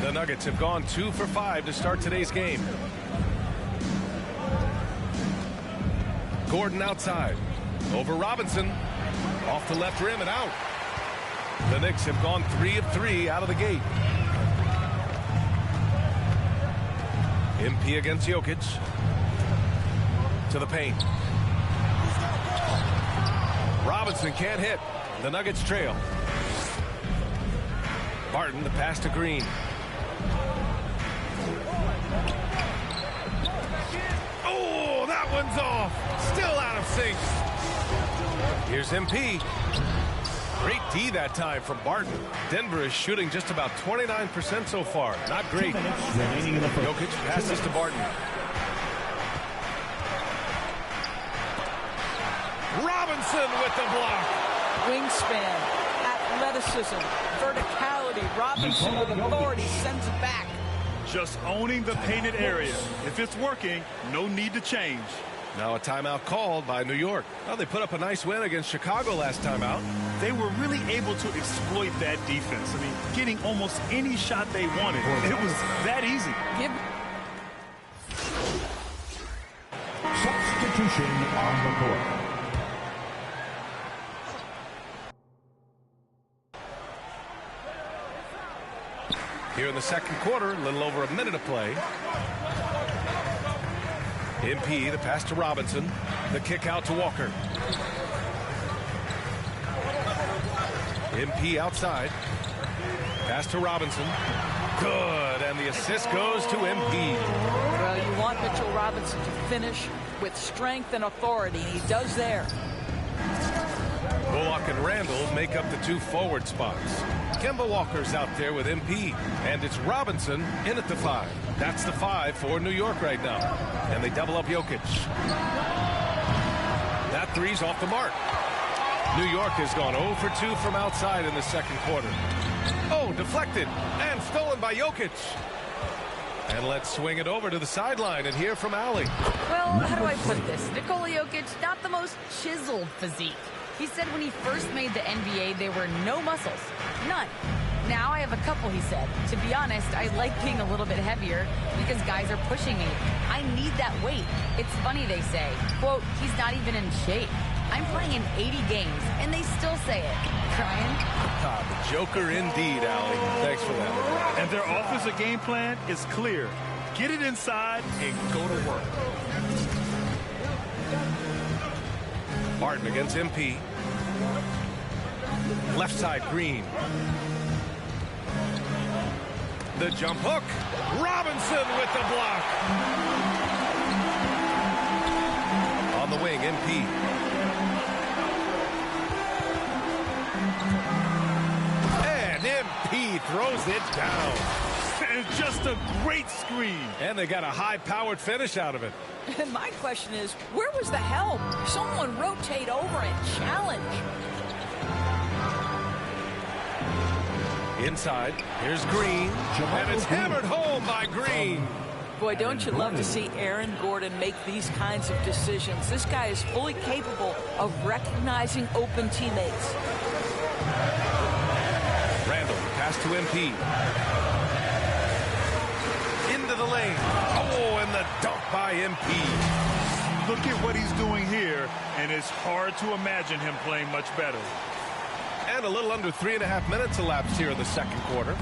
The Nuggets have gone 2 for 5 to start today's game. Gordon outside. Over Robinson. Off the left rim and out. The Knicks have gone 3 of 3 out of the gate. MP against Jokic. To the paint. Robinson can't hit. The Nuggets trail. Barton, the pass to Green. Oh, that one's off. Still out of sync. Here's MP. Great D that time from Barton. Denver is shooting just about 29% so far. Not great. Jokic passes to Barton. Robinson with the block. Wingspan, athleticism, verticality. Robinson with authority sends it back. Just owning the painted area. If it's working, no need to change. Now a timeout called by New York. Well, they put up a nice win against Chicago last time out. They were really able to exploit that defense. I mean, getting almost any shot they wanted. It was that easy. Substitution on the court. Here in the second quarter, a little over a minute of play. MP, the pass to Robinson. The kick out to Walker. MP outside. Pass to Robinson. Good, and the assist goes to MP. Well, you want Mitchell Robinson to finish with strength and authority. He does there. Bullock and Randall make up the 2 forward spots. Kemba Walker's out there with MP, and it's Robinson in at the 5. That's the 5 for New York right now. And they double up Jokic. That 3's off the mark. New York has gone 0 for 2 from outside in the second quarter. Oh, deflected and stolen by Jokic. And let's swing it over to the sideline and hear from Allie. Well, how do I put this? Nikola Jokic, not the most chiseled physique. He said when he first made the NBA, there were no muscles. None. Now I have a couple, he said. To be honest, I like being a little bit heavier because guys are pushing me. I need that weight. It's funny they say, quote, he's not even in shape. I'm playing in 80 games, and they still say it. Crying? The Joker indeed, Allie. Thanks for that. And their offensive game plan is clear. Get it inside and go to work. Barton against MP. Left side, Green. The jump hook. Robinson with the block. On the wing, MP. And MP throws it down. And just a great screen. And they got a high-powered finish out of it. And my question is, where was the help? Someone rotate over and challenge. Inside, here's Green, and it's hammered home by Green. Boy, don't you love to see Aaron Gordon make these kinds of decisions. This guy is fully capable of recognizing open teammates. Randall, pass to MP. Into the lane. Oh, and the dunk by MP. Look at what he's doing here, and it's hard to imagine him playing much better. And a little under 3.5 minutes elapsed here in the second quarter.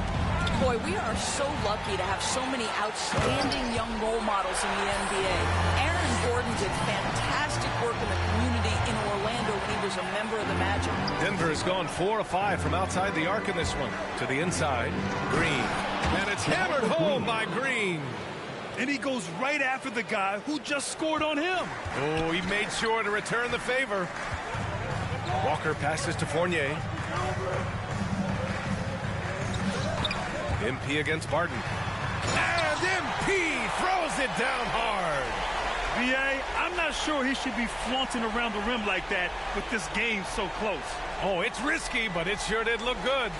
Boy, we are so lucky to have so many outstanding young role models in the NBA. Aaron Gordon did fantastic work in the community in Orlando when he was a member of the Magic. Denver has gone 4 of 5 from outside the arc in this one. To the inside, Green. And it's hammered home by Green. And he goes right after the guy who just scored on him. Oh, he made sure to return the favor. Walker passes to Fournier. MP against Barton. And MP throws it down hard. B.A., I'm not sure he should be flaunting around the rim like that with this game so close. Oh, it's risky, but it sure did look good.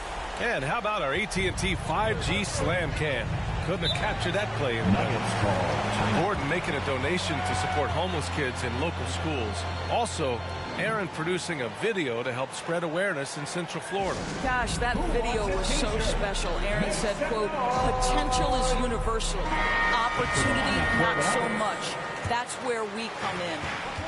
And how about our AT&T 5G Slam Cam? Couldn't have captured that play in the Nuggets. Gordon making a donation to support homeless kids in local schools. Also, Aaron producing a video to help spread awareness in Central Florida. Gosh, that video was so special. Aaron said, quote, potential is universal. Opportunity, not so much. That's where we come in,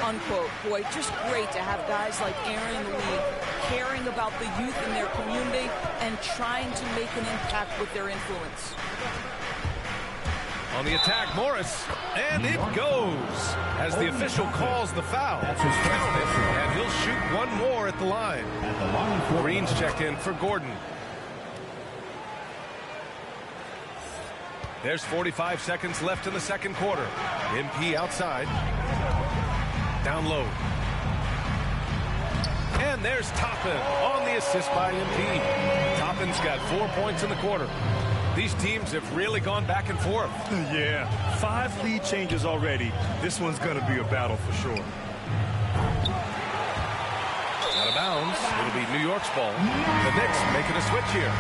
unquote. Boy, just great to have guys like Aaron in the league caring about the youth in their community and trying to make an impact with their influence. On the attack, Morris, and it goes as the official calls the foul. Count it, and he'll shoot one more at the line. Green's checked in for Gordon. There's 45 seconds left in the second quarter. MP outside. Down low. And there's Toppin on the assist by MP. Toppin's got 4 points in the quarter. These teams have really gone back and forth. Yeah, 5 lead changes already. This one's going to be a battle for sure. Out of bounds. It'll be New York's ball. The Knicks making a switch here.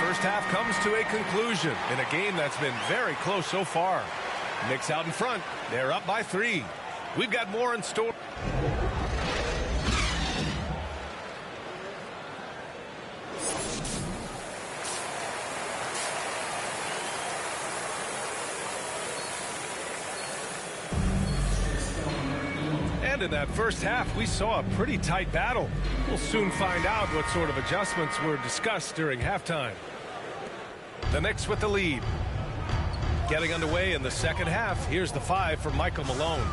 First half comes to a conclusion in a game that's been very close so far. Knicks out in front. They're up by 3. We've got more in store. In that first half, we saw a pretty tight battle. We'll soon find out what sort of adjustments were discussed during halftime. The Knicks with the lead. Getting underway in the second half, here's the 5 for Michael Malone.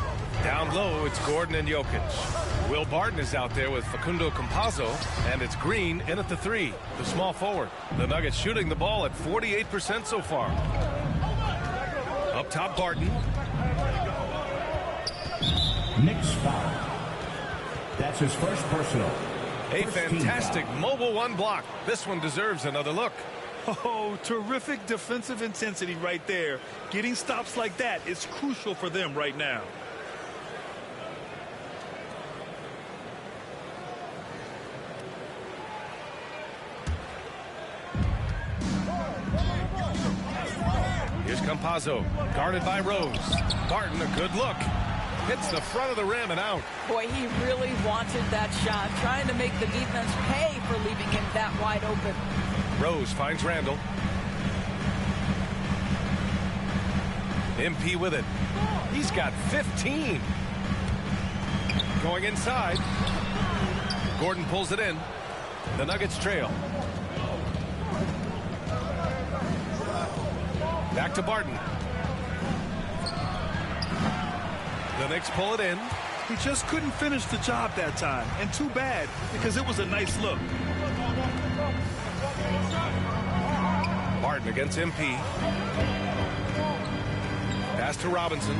Down low, it's Gordon and Jokic. Will Barton is out there with Facundo Campazzo, and it's Green in at the 3, the small forward. The Nuggets shooting the ball at 48% so far. Up top, Barton. Knicks foul. That's his first personal. A fantastic mobile one block. This one deserves another look. Oh, terrific defensive intensity right there. Getting stops like that is crucial for them right now. Here's Campazzo, guarded by Rose. Barton, a good look. Hits the front of the rim and out. Boy, he really wanted that shot, trying to make the defense pay for leaving him that wide open. Rose finds Randall. MP with it. He's got 15. Going inside. Gordon pulls it in. The Nuggets trail. Back to Barton. The Knicks pull it in. He just couldn't finish the job that time. And too bad, because it was a nice look. Barton against MP. Pass to Robinson.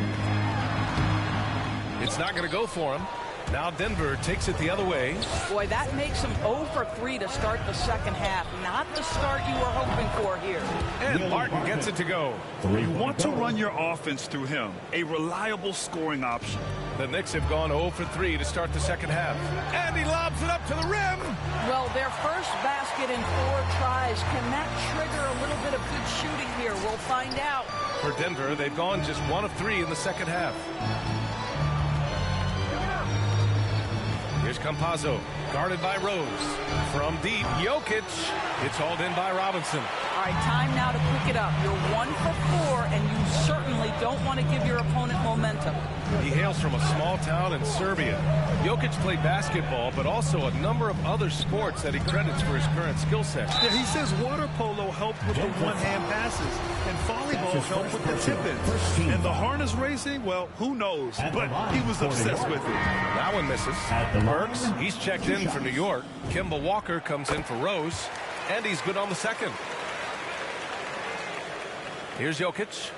It's not going to go for him. Now Denver takes it the other way. Boy, that makes him 0 for 3 to start the second half. Not the start you were hoping for here. And Barton gets it to go. You want to run your offense through him. A reliable scoring option. The Knicks have gone 0 for 3 to start the second half. And he lobs it up to the rim. Well, their first basket in 4 tries. Can that trigger a little bit of good shooting here? We'll find out. For Denver, they've gone just 1 of 3 in the second half. Here's Campazzo, guarded by Rose. From deep, Jokic. It's hauled in by Robinson. All right, time now to pick it up. You're 1 for 4, and you certainly don't want to give your opponent momentum. He hails from a small town in Serbia. Jokic played basketball, but also a number of other sports that he credits for his current skill set. Yeah, he says water polo helped with the one-hand passes, and volleyball helped with the tip-ins. And the harness racing, well, who knows? But he was obsessed with it. That one misses. Burks, he's checked in for New York. Kemba Walker comes in for Rose, and he's good on the second. Here's Jokic,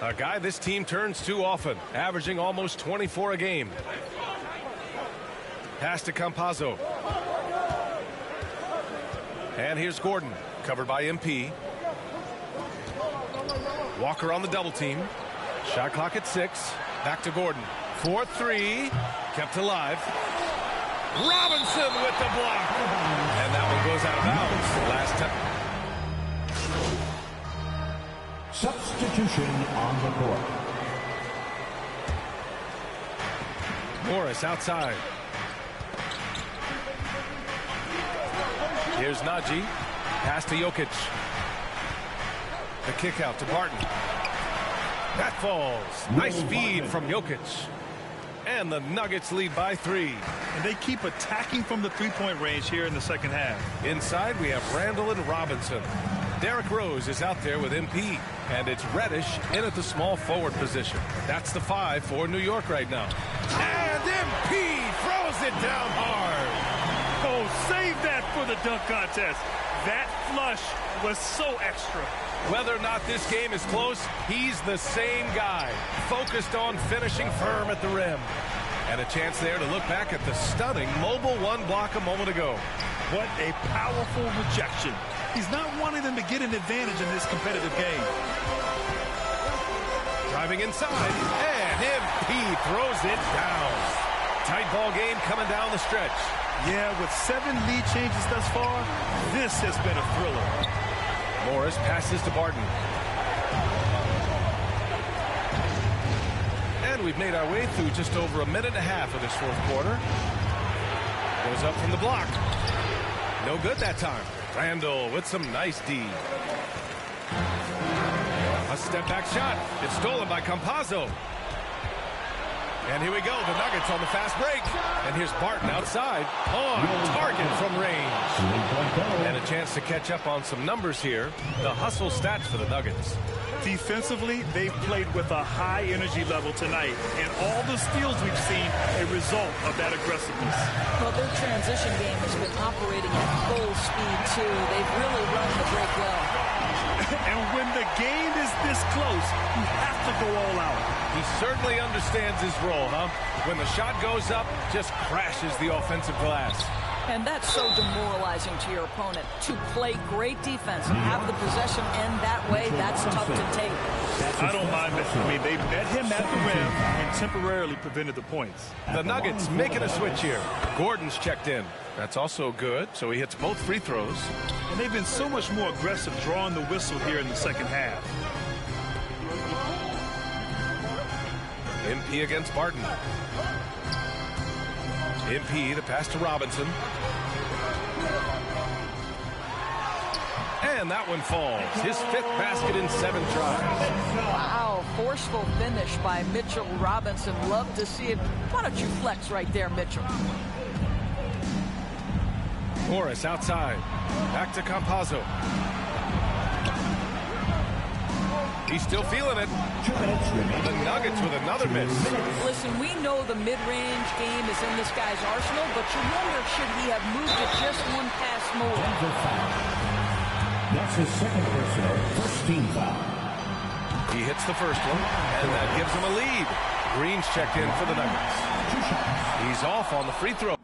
a guy this team turns to often, averaging almost 24 a game. Pass to Campazzo. And here's Gordon, covered by MP. Walker on the double team. Shot clock at 6. Back to Gordon. 4-3, kept alive. Robinson with the block. And that one goes out of bounds. Last time. Substitution on the court. Morris outside. Here's Najee. Pass to Jokic. The kick out to Barton. That falls. Nice feed from Jokic. And the Nuggets lead by 3. And they keep attacking from the three-point range here in the second half. Inside, we have Randall and Robinson. Derrick Rose is out there with MP. And it's Reddish in at the small forward position. That's the 5 for New York right now. And MP throws it down hard. Oh, save that for the dunk contest. That flush was so extra. Whether or not this game is close, he's the same guy, focused on finishing firm at the rim. And a chance there to look back at the stunning mobile one block a moment ago. What a powerful rejection. He's not wanting them to get an advantage in this competitive game. Driving inside, and MP throws it down. Tight ball game coming down the stretch. Yeah, with 7 lead changes thus far, this has been a thriller. Morris passes to Barton. And we've made our way through just over a minute and a half of this fourth quarter. Goes up from the block. No good that time. Randall with some nice D. A step back shot. It's stolen by Campazzo. And here we go, the Nuggets on the fast break. And here's Barton outside on target from range. And a chance to catch up on some numbers here. The hustle stats for the Nuggets. Defensively, they've played with a high energy level tonight. And all the steals we've seen, a result of that aggressiveness. Well, their transition game has been operating at full speed, too. They've really run the break well. And when the game is this close, you have to go all out. He certainly understands his role, huh? When the shot goes up, just crashes the offensive glass. And that's so demoralizing to your opponent. To play great defense and have the possession end that way, that's tough to take. I don't mind that. I mean, they met him at the rim and temporarily prevented the points. The Nuggets making a switch here. Gordon's checked in. That's also good, so he hits both free throws. And they've been so much more aggressive drawing the whistle here in the second half. MP against Barton. MP, the pass to Robinson. And that one falls. His 5th basket in 7 tries. Wow, forceful finish by Mitchell Robinson. Love to see it. Why don't you flex right there, Mitchell? Morris outside. Back to Campazzo. He's still feeling it. The Nuggets with another miss. Listen, we know the mid-range game is in this guy's arsenal, but you wonder, should he have moved it just one pass more? That's his second personal, first team foul. He hits the first one, and that gives him a lead. Green's checked in for the Nuggets. He's off on the free throw.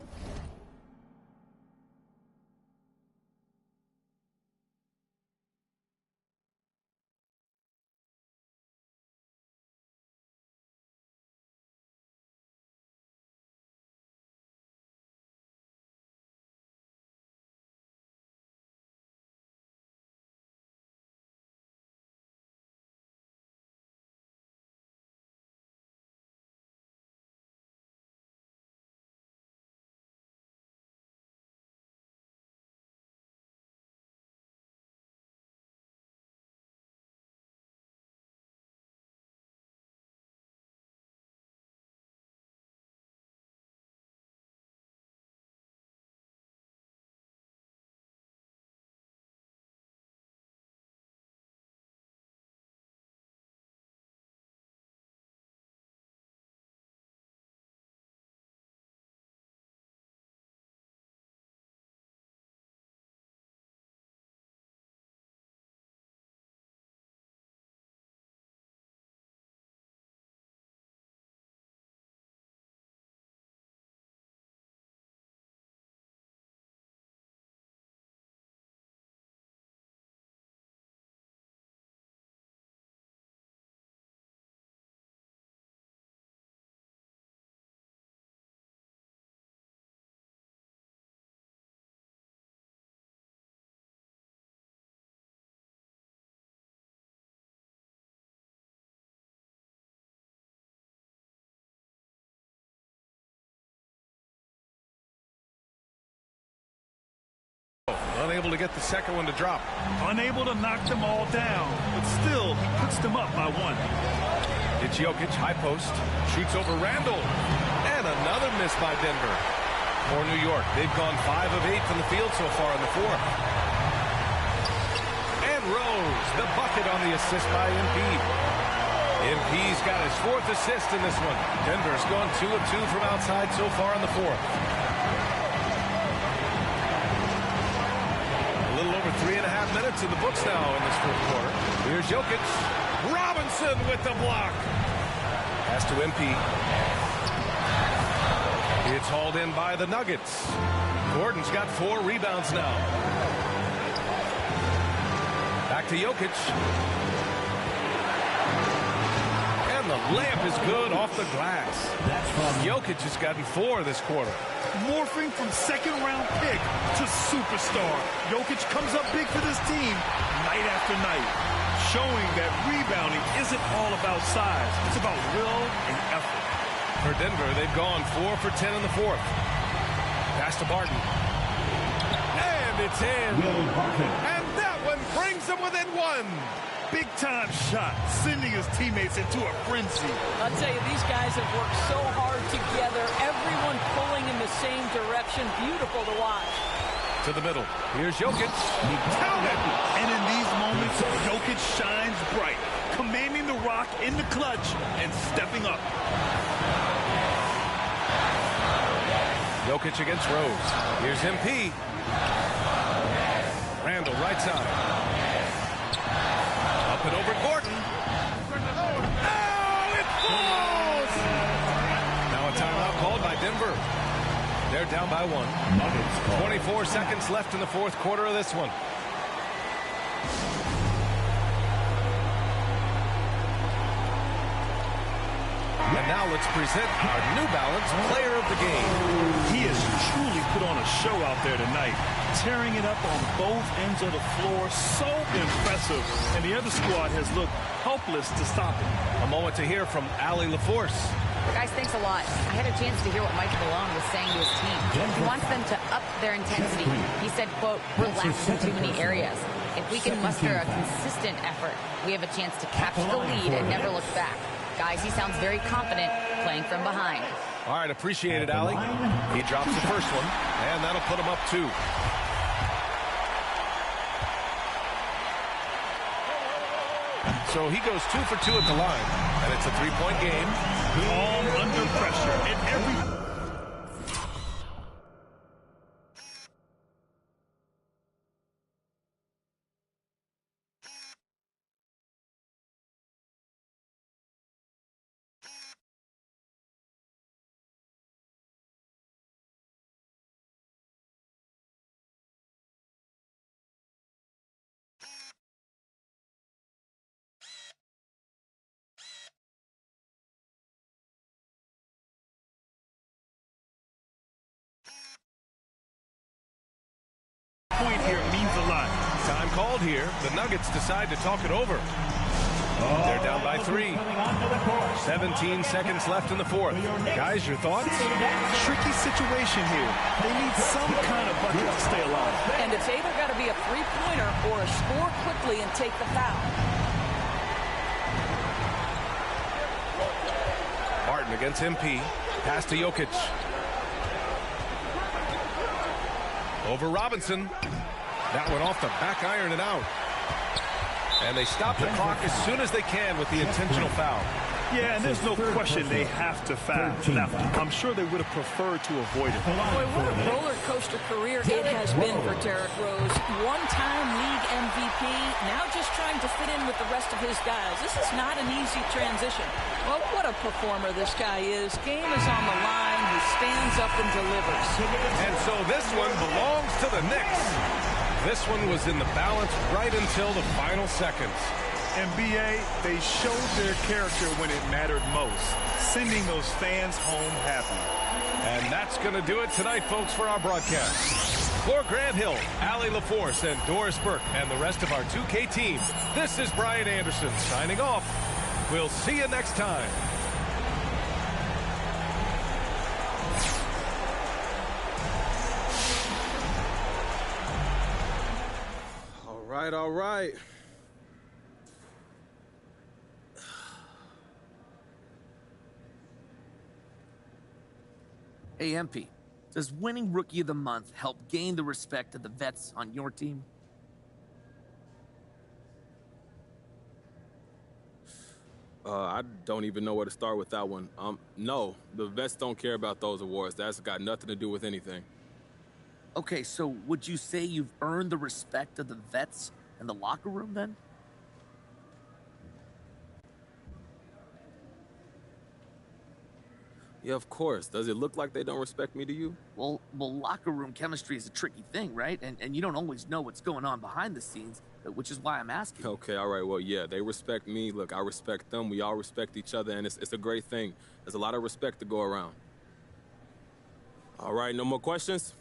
unable to get the second one to drop. Unable to knock them all down, but still, he puts them up by one. It's Jokic, high post, shoots over Randall, and another miss by Denver. For New York, they've gone 5 of 8 from the field so far in the fourth. And Rose, the bucket on the assist by MP. MP's got his 4th assist in this one. Denver's gone 2 of 2 from outside so far in the fourth. A little over 3.5 minutes in the books now in this fourth quarter. Here's Jokic. Robinson with the block. Pass to MP. It's hauled in by the Nuggets. Gordon's got 4 rebounds now. Back to Jokic. And the layup is good off the glass. Jokic has gotten 4 this quarter. Morphing from second-round pick to superstar. Jokic comes up big for this team night after night, showing that rebounding isn't all about size. It's about will and effort. For Denver, they've gone 4 for 10 in the fourth. Pass to Barton. And it's in. And that one brings them within 1. Big-time shot, sending his teammates into a frenzy. I'll tell you, these guys have worked so hard together. Everyone pulling in the same direction. Beautiful to watch. To the middle. Here's Jokic. Count it! And in these moments, Jokic shines bright, commanding the rock in the clutch and stepping up. Jokic against Rose. Here's MP. Randall, right side. Up and over Gordon. Oh, it falls! Now a timeout called by Denver. They're down by 1. 24 seconds left in the fourth quarter of this one. And now let's present our New Balance Player of the Game. He has truly put on a show out there tonight, tearing it up on both ends of the floor. So impressive. And the other squad has looked helpless to stop him. A moment to hear from Allie LaForce. Guys, thanks a lot. I had a chance to hear what Mike Malone was saying to his team. He wants them to up their intensity. He said, quote, relax in too many areas. If we can muster a consistent effort, we have a chance to capture the lead and never look back. Guys, he sounds very confident playing from behind. All right, appreciate it, Allie. He drops the first one, and that'll put him up 2. So he goes 2 for 2 at the line, and it's a 3-point game. Calm under pressure, and every... point here means a lot. Time called here. The Nuggets decide to talk it over. They're down by 3. 17 seconds left in the fourth. Guys, your thoughts? Tricky situation here. They need some kind of bucket to stay alive. And it's either got to be a three-pointer or a score quickly and take the foul. Martin against MP. Pass to Jokic. Over Robinson. That one off the back iron and out. And they stop the clock as soon as they can with the intentional foul. Yeah, and there's no question they have to foul. Now, I'm sure they would have preferred to avoid it. Boy, what a roller coaster career it has been for Derrick Rose. One-time league MVP, now just trying to fit in with the rest of his guys. This is not an easy transition. Well, what a performer this guy is. Game is on the line. He stands up and delivers. And so this one belongs to the Knicks. This one was in the balance right until the final seconds. NBA, they showed their character when it mattered most, sending those fans home happy. And that's going to do it tonight, folks, for our broadcast. For Grant Hill, Allie LaForce, and Doris Burke, and the rest of our 2K team, this is Brian Anderson signing off. We'll see you next time. all right. Hey, MP, does winning Rookie of the Month help gain the respect of the vets on your team? I don't even know where to start with that one. No, the vets don't care about those awards. That's got nothing to do with anything. Okay, so would you say you've earned the respect of the vets in the locker room then? Yeah, of course. Does it look like they don't respect me to you? Well, locker room chemistry is a tricky thing, right? And you don't always know what's going on behind the scenes, which is why I'm asking. Okay, all right. Well, yeah, they respect me. Look, I respect them. We all respect each other, and it's a great thing. There's a lot of respect to go around. All right, no more questions?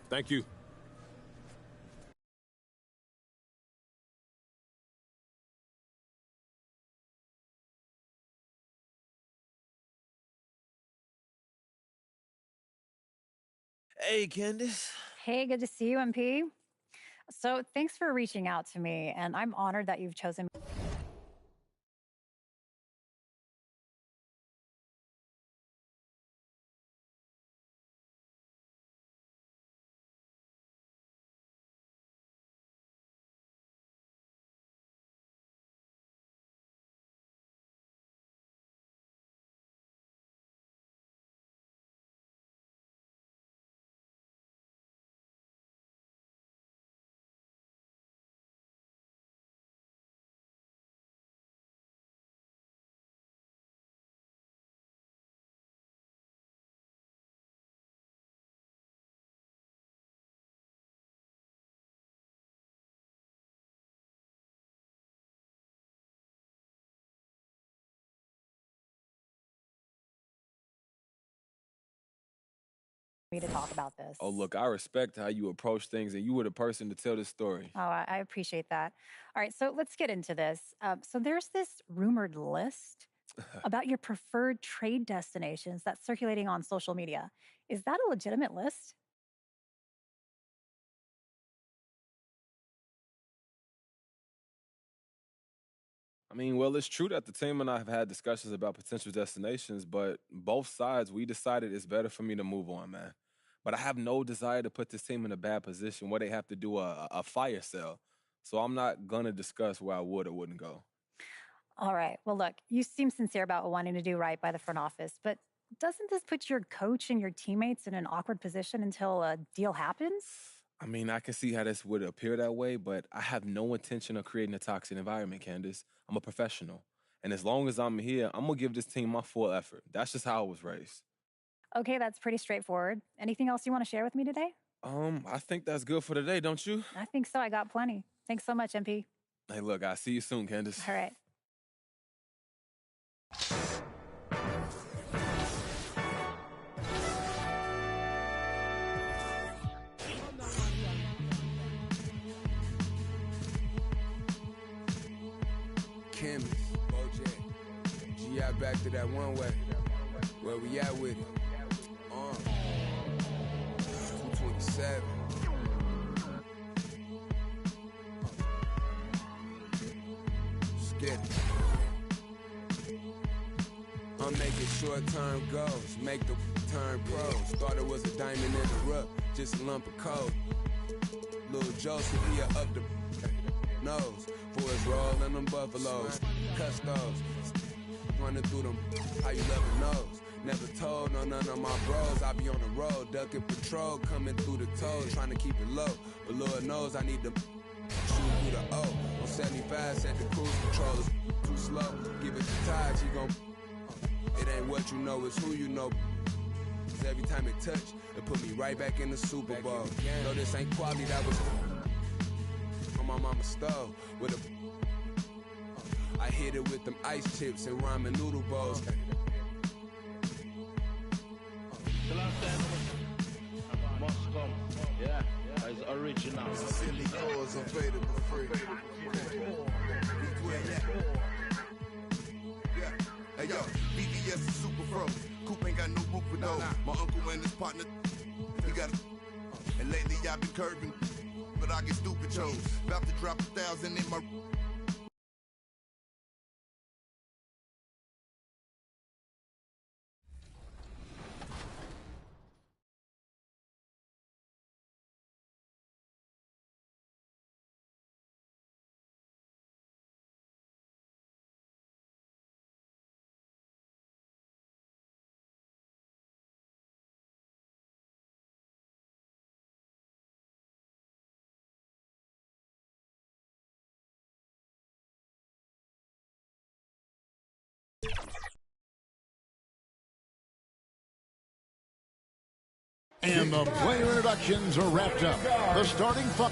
Thank you. Hey, Candace. Hey, good to see you, MP. So thanks for reaching out to me, and I'm honored that you've chosen me to talk about this. Oh, look, I respect how you approach things, and you were the person to tell this story. Oh, I appreciate that. All right, so let's get into this. So there's this rumored list about your preferred trade destinations that's circulating on social media. Is that a legitimate list? I mean, well, it's true that the team and I have had discussions about potential destinations, but both sides, we decided it's better for me to move on, man. But I have no desire to put this team in a bad position where they have to do a fire sale. So I'm not going to discuss where I would or wouldn't go. All right, well, look, you seem sincere about wanting to do right by the front office, but doesn't this put your coach and your teammates in an awkward position until a deal happens? I mean, I can see how this would appear that way, but I have no intention of creating a toxic environment, Candace. I'm a professional. And as long as I'm here, I'm going to give this team my full effort. That's just how I was raised. Okay, that's pretty straightforward. Anything else you want to share with me today? I think that's good for today, don't you? I think so. I got plenty. Thanks so much, MP. Hey, look, I'll see you soon, Candace. All right. Kimmy, Bojack, G.I. back to that one way. Where we at with it? 227. Skip. I'm making short-term goals, make the turn pros. Thought it was a diamond in the rough, just a lump of coal. Little Joseph, he up the nose for his roll in them buffaloes. Custos, running through them, how you never knows. Never told none of my bros, I be on the road, ducking patrol, coming through the toes, trying to keep it low. But Lord knows I need to shoot through the O. On 75, set the cruise controllers too slow. Give it to Taj, he gon' it ain't what you know, it's who you know. Every time it touch, it put me right back in the Super Bowl. No, this ain't quality, that was on my mama's stove with a. I hit it with them ice chips and ramen noodle bowls. The last time must come. Yeah, it's original. It's a silly cause, I'm faded but free. Yeah. Hey yo, BDS is super froze. Coop ain't got no roof with those. My uncle and his partner, he got and lately I've been curving. but I get stupid chose. About to drop 1,000 in my... And the player introductions are wrapped up. The starting five.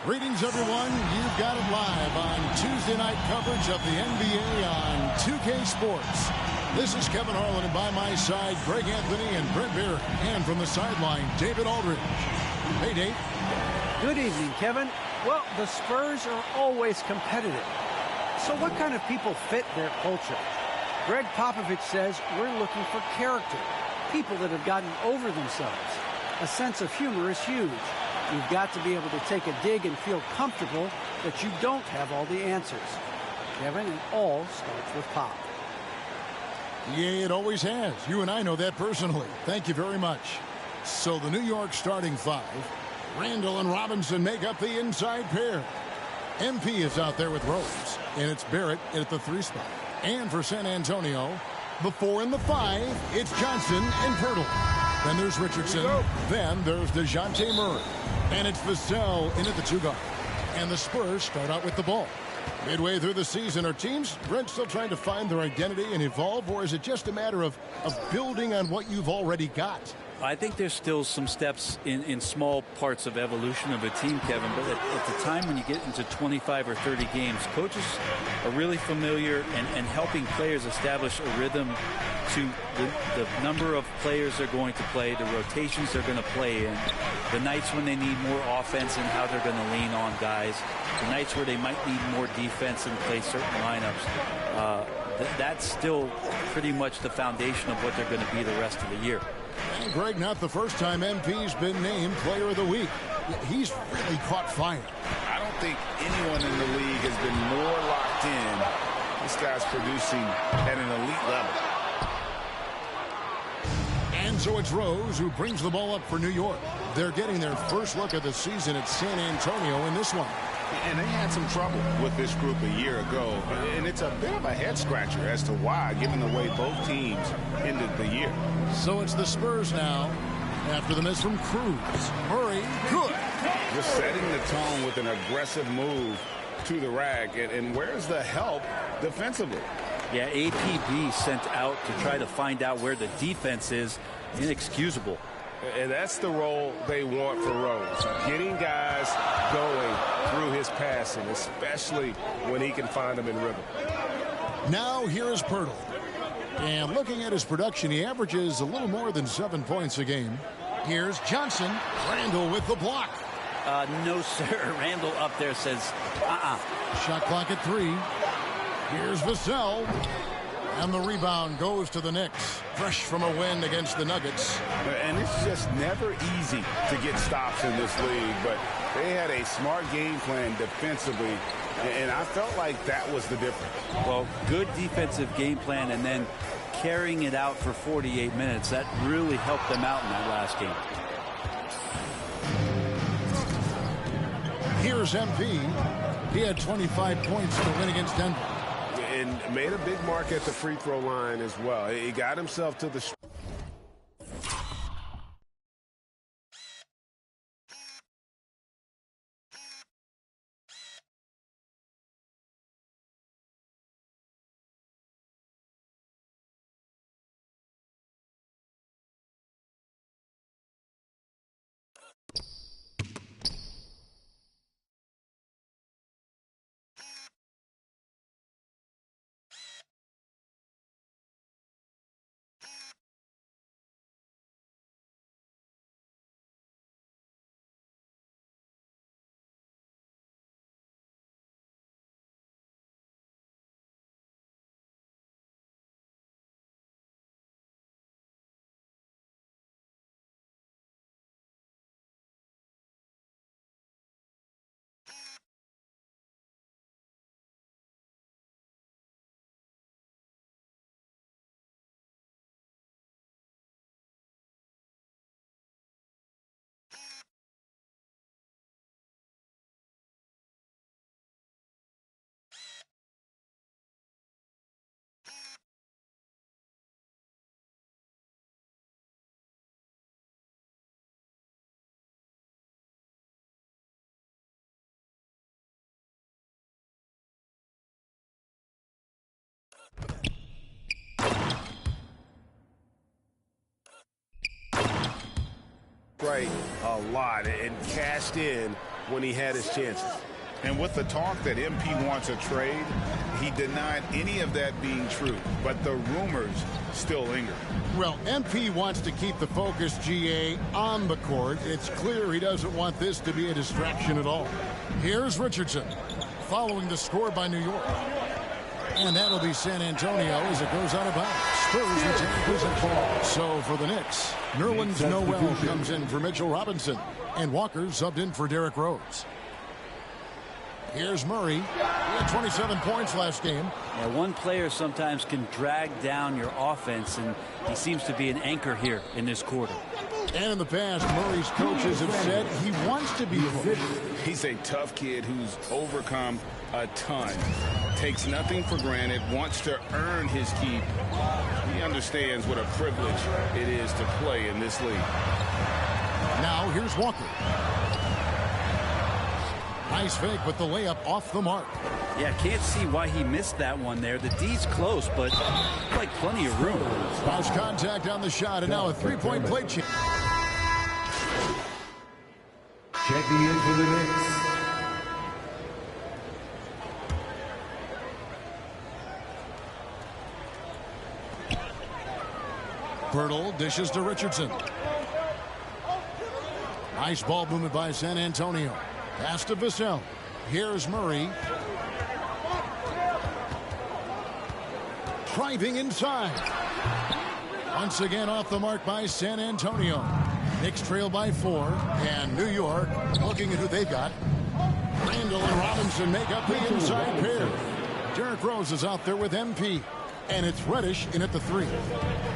Greetings, everyone. You've got it live on Tuesday night coverage of the NBA on 2K Sports. This is Kevin Harlan, and by my side, Greg Anthony and Brent Barrett. And from the sideline, David Aldridge. Hey, Dave. Good evening, Kevin. Well, the Spurs are always competitive. So what kind of people fit their culture? Greg Popovich says we're looking for character, people that have gotten over themselves. A sense of humor is huge. You've got to be able to take a dig and feel comfortable that you don't have all the answers. Kevin, it all starts with Pop. Yeah, it always has. You and I know that personally. Thank you very much. So the New York starting five, Randall and Robinson make up the inside pair. MP is out there with Rose, and it's Barrett at the 3 spot. And for San Antonio, the 4 and the 5, it's Johnson and Pirtle. Then there's Richardson. Then there's DeJounte Murray. And it's Vassell in at the 2 guard. And the Spurs start out with the ball. Midway through the season, are teams, Brent, still trying to find their identity and evolve, or is it just a matter of building on what you've already got? I think there's still some steps in small parts of evolution of a team, Kevin, but at the time when you get into 25 or 30 games, coaches are really familiar and helping players establish a rhythm to the number of players they're going to play, the rotations they're going to play in, the nights when they need more offense and how they're going to lean on guys, the nights where they might need more defense and play certain lineups. That's still pretty much the foundation of what they're going to be the rest of the year. And Greg, not the first time MP's been named Player of the Week. He's really caught fire. I don't think anyone in the league has been more locked in. This guy's producing at an elite level. And so it's Rose who brings the ball up for New York. They're getting their first look of the season at San Antonio in this one. And they had some trouble with this group a year ago. And it's a bit of a head-scratcher as to why, given the way both teams ended the year. So it's the Spurs now after the miss from Cruz. Murray, good. Just setting the tone with an aggressive move to the rack. And where's the help defensively? Yeah, APB sent out to try to find out where the defense is. Inexcusable. And that's the role they want for Rose. Getting guys going through his passing, especially when he can find them in rhythm. Now here is Pirtle. And looking at his production, he averages a little more than 7 points a game. Here's Johnson. Randall with the block. No, sir. Randall up there says, Shot clock at 3. Here's Vassell. And the rebound goes to the Knicks. Fresh from a win against the Nuggets. And it's just never easy to get stops in this league, but they had a smart game plan defensively, and I felt like that was the difference. Well, good defensive game plan and then carrying it out for 48 minutes. That really helped them out in that last game. Here's MP. He had 25 points to win against Denver. And made a big mark at the free throw line as well. He got himself to the right a lot and cashed in when he had his chances. And with the talk that MP wants a trade, he denied any of that being true. But the rumors still linger. Well, MP wants to keep the focus, GA, on the court. It's clear he doesn't want this to be a distraction at all. Here's Richardson following the score by New York. And that'll be San Antonio as it goes out of bounds. Spurs retain possession. So for the Knicks, Nerlens Noel comes in for Mitchell Robinson. And Walker subbed in for Derrick Rose. Here's Murray. He had 27 points last game. Yeah, one player sometimes can drag down your offense, and he seems to be an anchor here in this quarter. And in the past, Murray's coaches have said he wants to be pushed. He's a tough kid who's overcome a ton. Takes nothing for granted, wants to earn his keep. He understands what a privilege it is to play in this league. Now here's Walker. Nice fake, but the layup off the mark. Yeah, can't see why he missed that one there. The D's close, but like plenty of room. Spouse contact on the shot, and now a three-point play change. Checking in for the Knicks. Pirtle dishes to Richardson. Nice ball movement by San Antonio. Pass to Vassell. Here's Murray. Driving inside. Once again off the mark by San Antonio. Knicks trail by 4. And New York looking at who they've got. Randall and Robinson make up the inside pair. Derrick Rose is out there with MP. And it's Reddish in at the 3.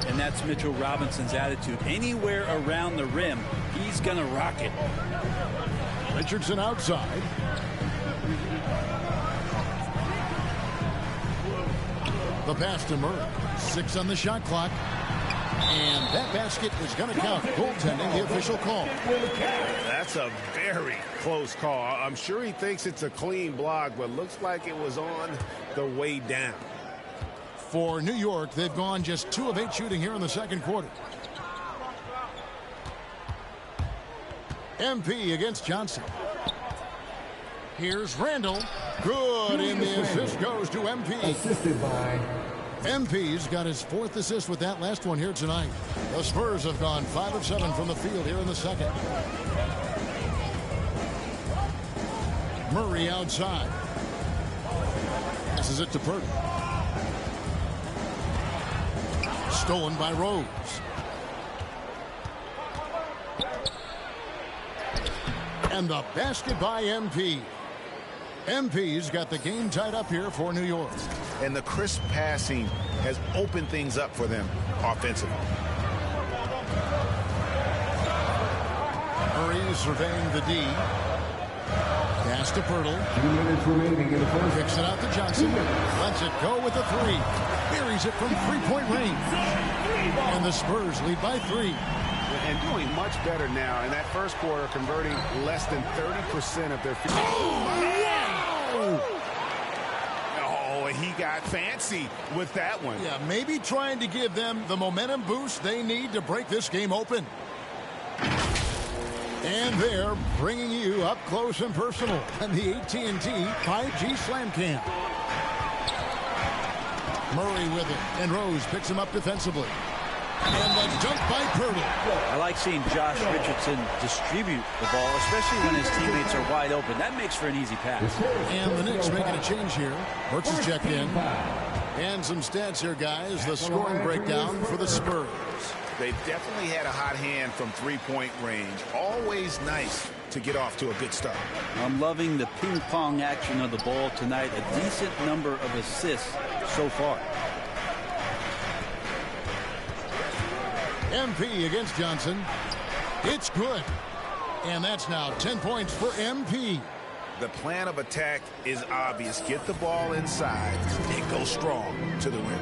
And that's Mitchell Robinson's attitude. Anywhere around the rim, he's going to rock it. Richardson outside. The pass to Murray. 6 on the shot clock. And that basket is going to count. Goaltending, the official call. That's a very close call. I'm sure he thinks it's a clean block, but looks like it was on the way down. For New York, they've gone just 2 of 8 shooting here in the second quarter. MP against Johnson. Here's Randall. Good, and the assist goes to MP. Assisted by MP's got his 4th assist with that last one here tonight. The Spurs have gone 5 of 7 from the field here in the second. Murray outside. Passes it to Purdy. Stolen by Rose. And the basket by MP. MP's got the game tied up here for New York. And the crisp passing has opened things up for them offensively. Murray surveying the D. Pass to Pirtle. 2 minutes remaining in the first. Kicks it out to Johnson. Lets it go with a 3. Buries it from 3-point range. And the Spurs lead by 3. And doing much better now in that first quarter, converting less than 30% of their field. Oh, he got fancy with that one. Yeah, maybe trying to give them the momentum boost they need to break this game open. And they're bringing you up close and personal on the AT&T 5G Slam Cam. Murray with it, and Rose picks him up defensively. And the dunk by Purdy. I like seeing Josh Richardson distribute the ball, especially when his teammates are wide open. That makes for an easy pass. And the Knicks making a change here. Hurts is checked in. And some stats here, guys. The scoring breakdown for the Spurs. They've definitely had a hot hand from 3-point range. Always nice to get off to a good start. I'm loving the ping-pong action of the ball tonight. A decent number of assists so far. MP against Johnson. It's good. And that's now 10 points for MP. The plan of attack is obvious. Get the ball inside and go strong to the rim.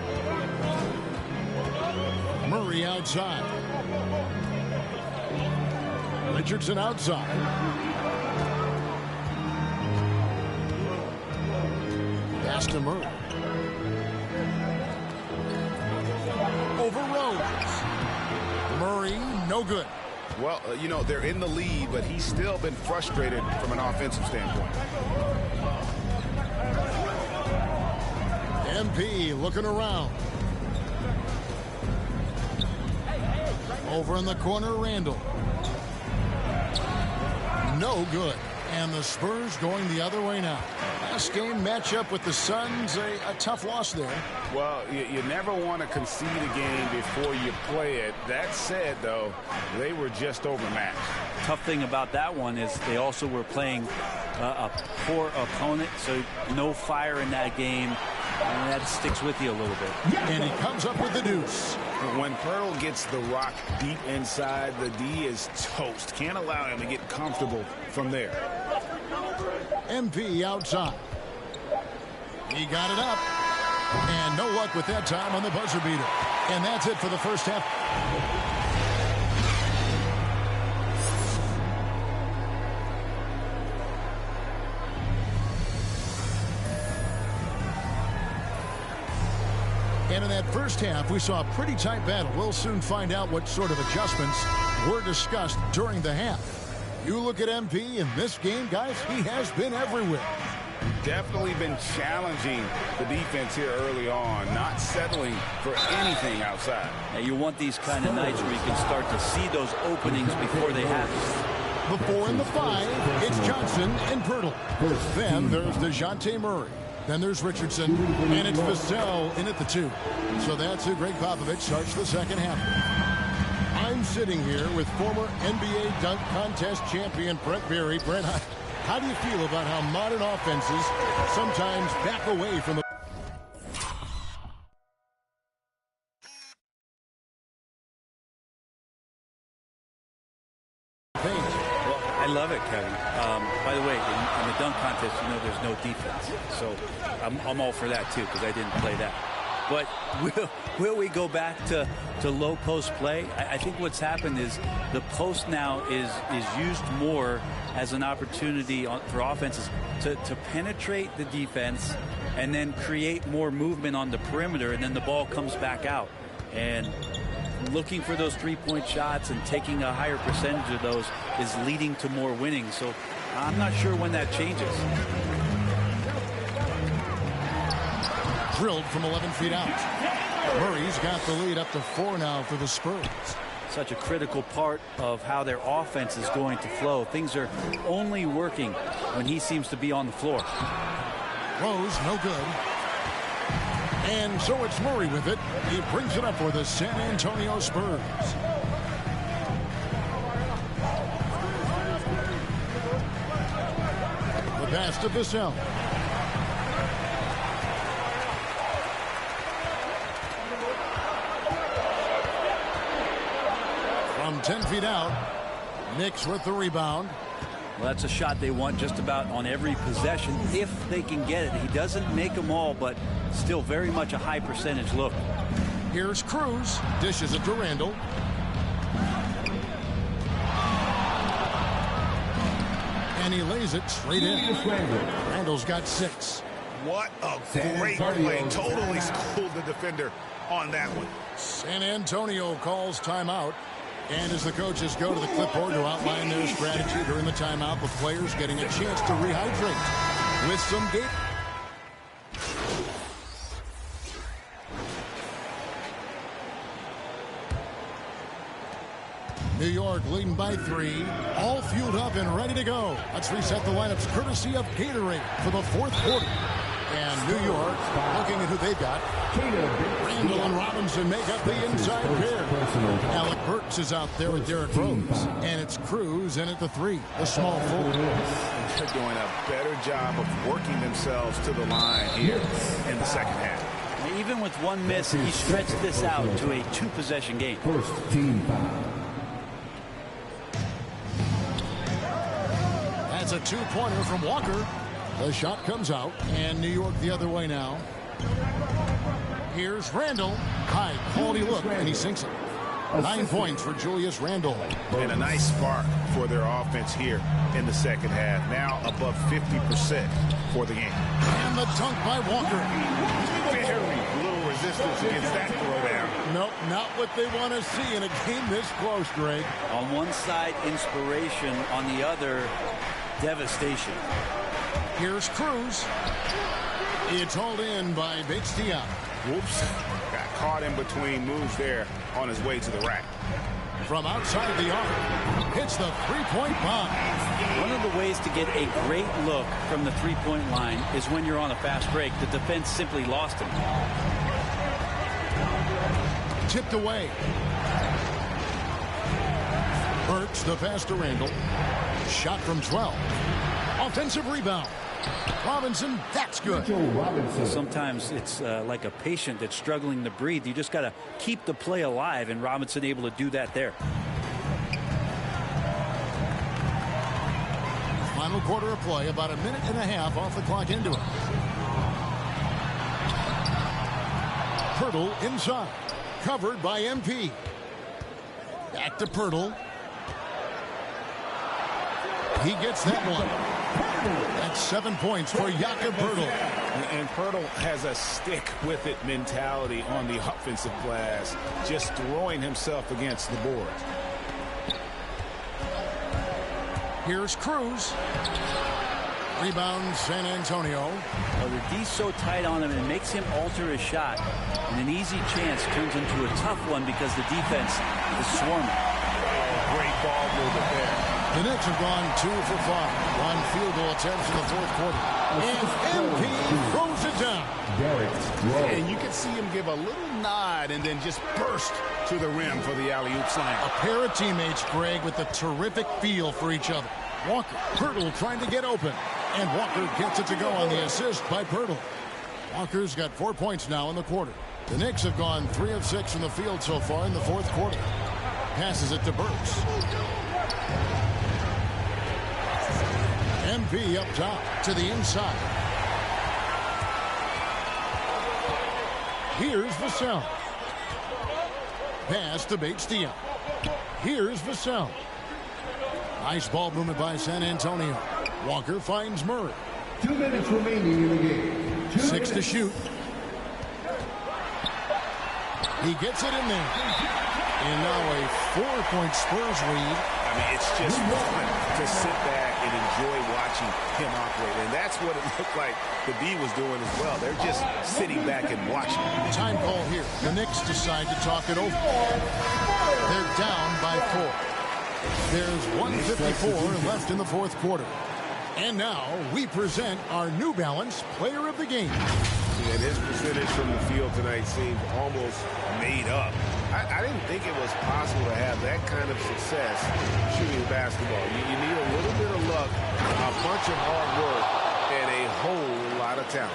Murray outside. Richardson outside. Pass to Murray. Over Rose. Murray, no good. Well, you know, they're in the lead, but he's still been frustrated from an offensive standpoint. MP looking around. Over in the corner, Randall. No good. And the Spurs going the other way now. Last game matchup with the Suns, a tough loss there. Well, you never want to concede a game before you play it. That said, though, they were just overmatched. Tough thing about that one is they also were playing a poor opponent, so no fire in that game, and that sticks with you a little bit. And he comes up with the deuce. When Pearl gets the rock deep inside, the D is toast. Can't allow him to get comfortable from there. MP outside. He got it up. And no luck with that time on the buzzer beater. And that's it for the first half. And in that first half, we saw a pretty tight battle. We'll soon find out what sort of adjustments were discussed during the half. You look at MP in this game, guys, he has been everywhere. Definitely been challenging the defense here early on, not settling for anything outside. Now, you want these kind of nights where you can start to see those openings before they happen. The 4 and the 5, it's Johnson and Pirtle. Then there's DeJounte Murray. Then there's Richardson, and it's Vassell in at the 2. So that's who Greg Popovich starts the second half. I'm sitting here with former NBA dunk contest champion Brent Berry. Brent, how do you feel about how modern offenses sometimes back away from the paint? Well, I love it, Kevin. By the way, in the dunk contest, you know there's no defense. So I'm all for that, too, because I didn't play that. But will we go back to low post play? I think what's happened is the post now is used more as an opportunity for offenses to penetrate the defense and then create more movement on the perimeter, and then the ball comes back out. And looking for those three-point shots and taking a higher percentage of those is leading to more winning. So I'm not sure when that changes. Drilled from 11 feet out. Murray's got the lead up to 4 now for the Spurs. Such a critical part of how their offense is going to flow. Things are only working when he seems to be on the floor. Rose, no good. And so it's Murray with it. He brings it up for the San Antonio Spurs. The pass to Vassell. From 10 feet out, Knicks with the rebound. Well, that's a shot they want just about on every possession if they can get it. He doesn't make them all, but still very much a high percentage look. Here's Cruz. Dishes it to Randall. And he lays it straight in. Randall's got 6. What a great play. Totally schooled the defender on that one. San Antonio calls timeout. And as the coaches go to the clipboard to outline their strategy during the timeout, with players getting a chance to rehydrate with some game. New York leading by 3, all fueled up and ready to go. Let's reset the lineups courtesy of Gatorade for the 4th quarter. And New York, looking at who they've got. Randall and Robinson make up the inside pair. Alec Burks is out there with Derrick Rose. And it's Cruz in at the 3, the small forward. They're doing a better job of working themselves to the line here in the second half. Even with one miss, he stretched this out to a 2-possession game. First team foul. That's a 2-pointer from Walker. The shot comes out, and New York the other way now. Here's Randall. High quality look, and he sinks it. 9 points for Julius Randall. And a nice spark for their offense here in the second half. Now above 50% for the game. And the dunk by Walker. Very little resistance against that throwdown. Nope, not what they want to see in a game this close, Greg. On one side, inspiration. On the other, devastation. Here's Cruz. It's hauled in by Bates-Diop. Whoops. Got caught in between moves there on his way to the rack. From outside the arc, hits the three-point bomb. One of the ways to get a great look from the three-point line is when you're on a fast break. The defense simply lost him. Tipped away. Burks the pass to Randall. Shot from 12. Offensive rebound. Robinson, that's good. Sometimes it's like a patient that's struggling to breathe. You just got to keep the play alive, and Robinson able to do that there. Final quarter of play, about a minute and a half off the clock into it. Pirtle inside, covered by MP. Back to Pirtle. He gets that one. That's 7 points for Jakob Pirtle. And Pirtle has a stick-with-it mentality on the offensive glass, just throwing himself against the boards. Here's Cruz. Rebound San Antonio. Well, the D's so tight on him, and it makes him alter his shot. And an easy chance turns into a tough one because the defense is swarming. Great ball movement there. The Knicks have gone 2 for 5. 1 field goal attempts in the fourth quarter. And MP throws it down. And you can see him give a little nod and then just burst to the rim for the alley-oop slam. A pair of teammates, Greg, with a terrific feel for each other. Walker, Pirtle trying to get open. And Walker gets it to go on the assist by Pirtle. Walker's got 4 points now in the quarter. The Knicks have gone 3 of 6 from the field so far in the fourth quarter. Passes it to Burks. MP up top to the inside. Here's Vassell. Pass to Bates-Diop. Here's Vassell. Nice ball movement by San Antonio. Walker finds Murray. 2 minutes remaining in the game. 6 to shoot. He gets it in there. And now a 4-point Spurs lead. I mean, it's just fun to sit back and enjoy watching him operate. And that's what it looked like the D was doing as well. They're just sitting back and watching. Time call here. The Knicks decide to talk it over. They're down by 4. There's 1:54 left in the fourth quarter. And now we present our New Balance Player of the Game. And his percentage from the field tonight seemed almost made up. I didn't think it was possible to have that kind of success shooting basketball. You need a little bit of luck, a bunch of hard work, and a whole lot of talent.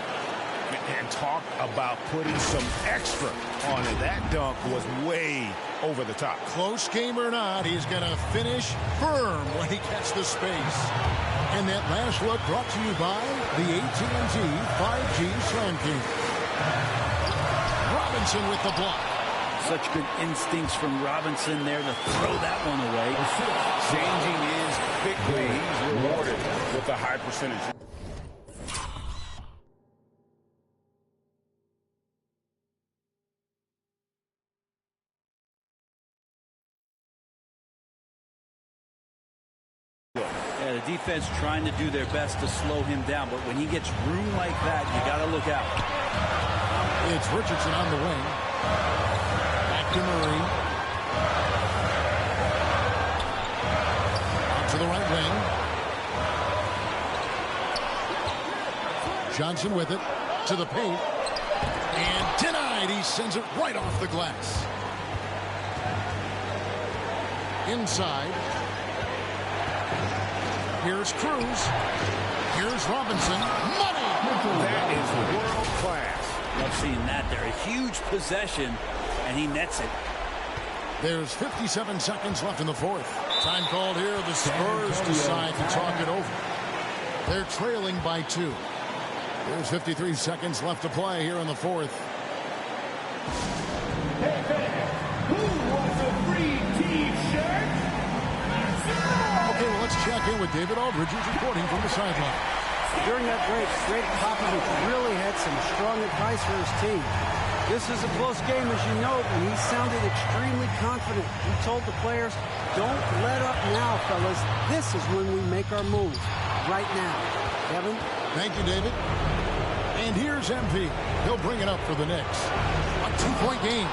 And talk about putting some extra on it. That dunk was way over the top. Close game or not, he's going to finish firm when he gets the space. And that last look brought to you by the AT&T 5G Slam King. Robinson with the block. Such good instincts from Robinson there to throw that one away. Changing his quickly. He's rewarded with a high percentage. Yeah, the defense trying to do their best to slow him down, but when he gets room like that, you got to look out. It's Richardson on the wing. Back to Murray. Out to the right wing. Johnson with it. To the paint. And denied. He sends it right off the glass. Inside. Here's Cruz. Here's Robinson. Money! That is world class. Love seeing that there. A huge possession, and he nets it. There's 57 seconds left in the fourth. Time called here. The Spurs decide to talk it over. They're trailing by 2. There's 53 seconds left to play here in the fourth. Who wants a free T-shirt? Okay, well, let's check in with David Aldridge, who's reporting from the sideline. During that break, Greg Popovich really had some strong advice for his team. This is a close game, as you know, and he sounded extremely confident. He told the players, don't let up now, fellas. This is when we make our move. Right now. Kevin? Thank you, David. And here's MP. He'll bring it up for the Knicks. A 2-point game.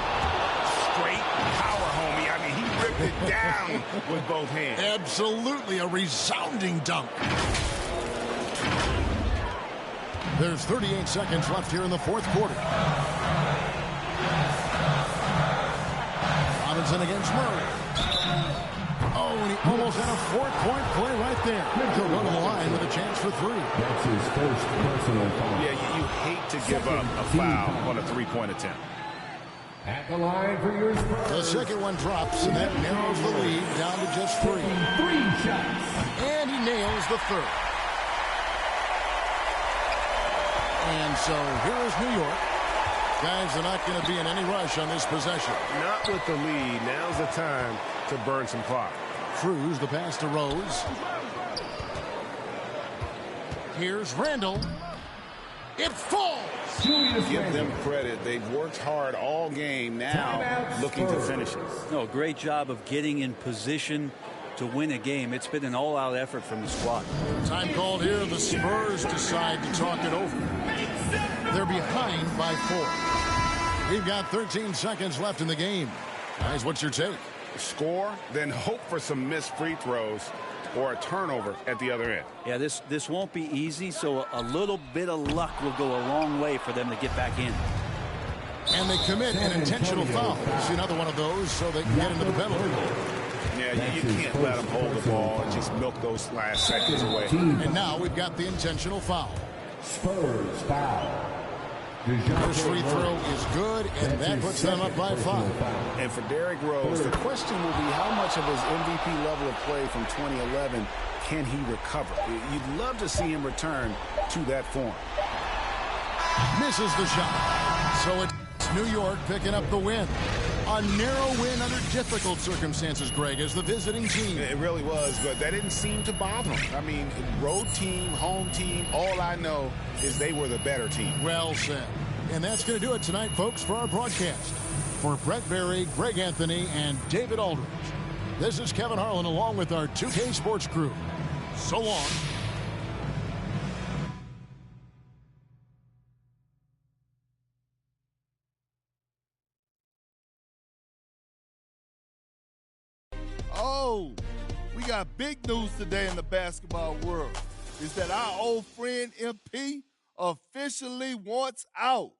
Straight power, homie. I mean, he ripped it down with both hands. Absolutely a resounding dunk. There's 38 seconds left here in the fourth quarter. Robinson against Murray. Oh, and he almost had a 4-point play right there. He'll go to the line with a chance for 3. That's his first personal foul. Yeah, you hate to give up a foul on a 3-point attempt. At the line for your Spurs. The second one drops, and that narrows the lead down to just 3. 3 shots. And he nails the third. And so here is New York. Guys are not going to be in any rush on this possession. Not with the lead. Now's the time to burn some clock. Cruz, the pass to Rose. Here's Randall. It falls. Give them credit. They've worked hard all game, now looking to finish it. No, great job of getting in position to win a game. It's been an all-out effort from the squad. Time called here. The Spurs decide to talk it over. They're behind by 4. We've got 13 seconds left in the game. Guys, what's your take? Score, then hope for some missed free throws or a turnover at the other end. Yeah, this won't be easy, so a little bit of luck will go a long way for them to get back in. And they commit an intentional foul. See another one of those so they can get into the penalty. Yeah, you can't let them hold the ball and just milk those last seconds away. And now we've got the intentional foul. Spurs foul. First free throw is good, and that puts them up by 5. And for Derrick Rose, the question will be how much of his MVP level of play from 2011 can he recover? You'd love to see him return to that form. Misses the shot. So it's New York picking up the win. A narrow win under difficult circumstances, Greg, as the visiting team. It really was, but that didn't seem to bother him. I mean, road team, home team, all I know is they were the better team. Well said. And that's going to do it tonight, folks, for our broadcast. For Brett Berry, Greg Anthony, and David Aldridge, this is Kevin Harlan along with our 2K Sports crew. So long. Oh, we got big news today in the basketball world. Is that our old friend MP officially wants out.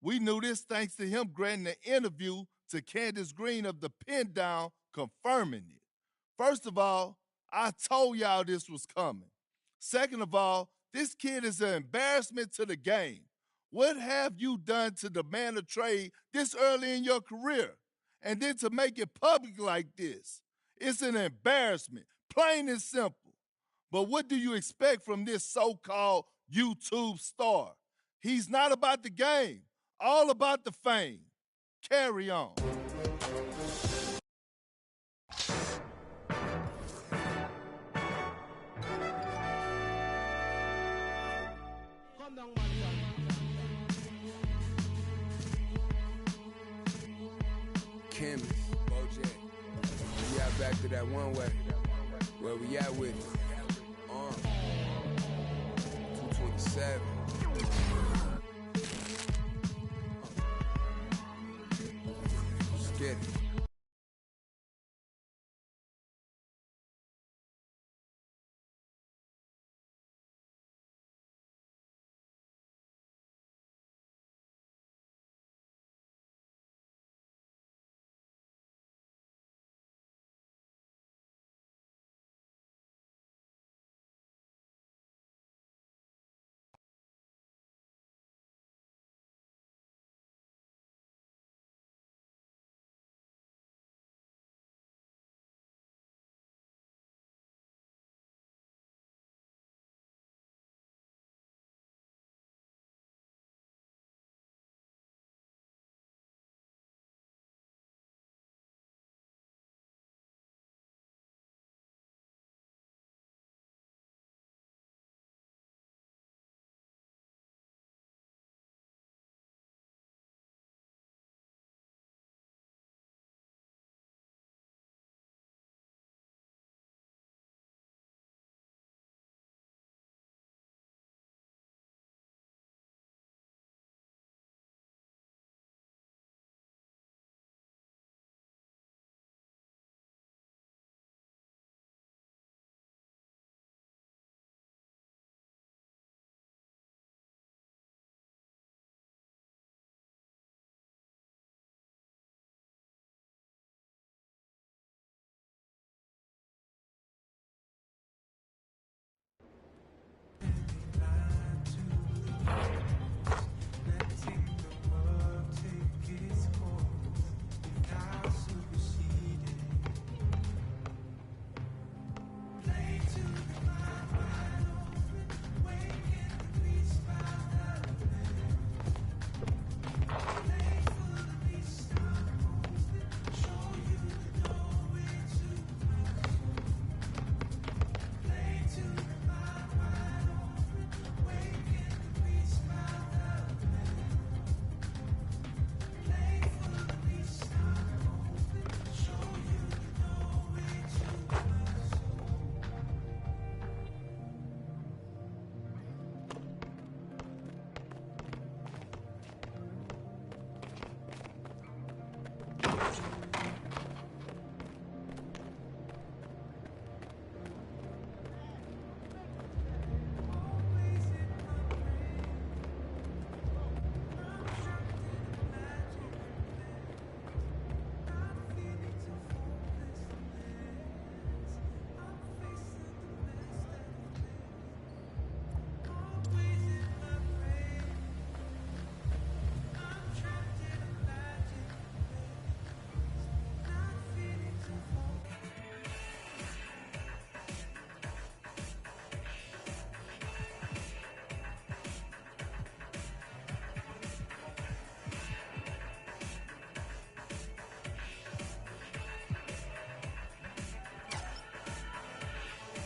We knew this thanks to him granting an interview to Candace Green of the Pin Down, confirming it. First of all, I told y'all this was coming. Second of all, this kid is an embarrassment to the game. What have you done to demand a trade this early in your career? And then to make it public like this. It's an embarrassment, plain and simple. But what do you expect from this so-called YouTube star? He's not about the game, all about the fame. Carry on. Chemist, Bojack. We out back to that one way. Where we at with it? 227. Let's get it.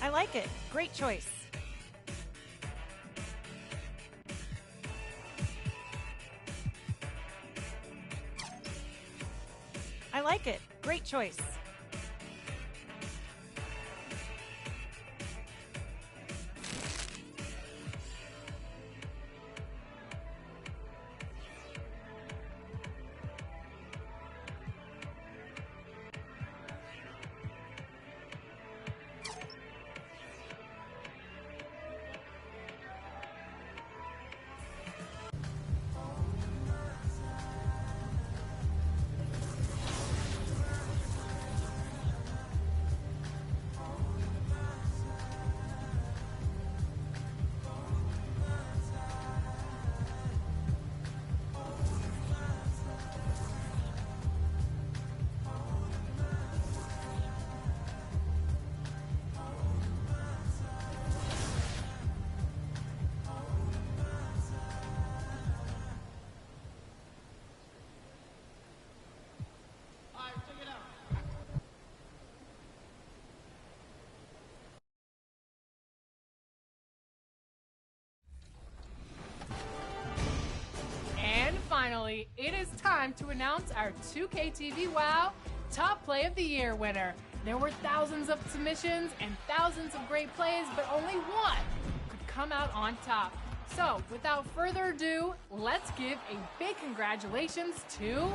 I like it. Great choice. I like it. Great choice. Finally, it is time to announce our 2K TV WoW Top Play of the Year winner. There were thousands of submissions and thousands of great plays, but only one could come out on top. So, without further ado, let's give a big congratulations to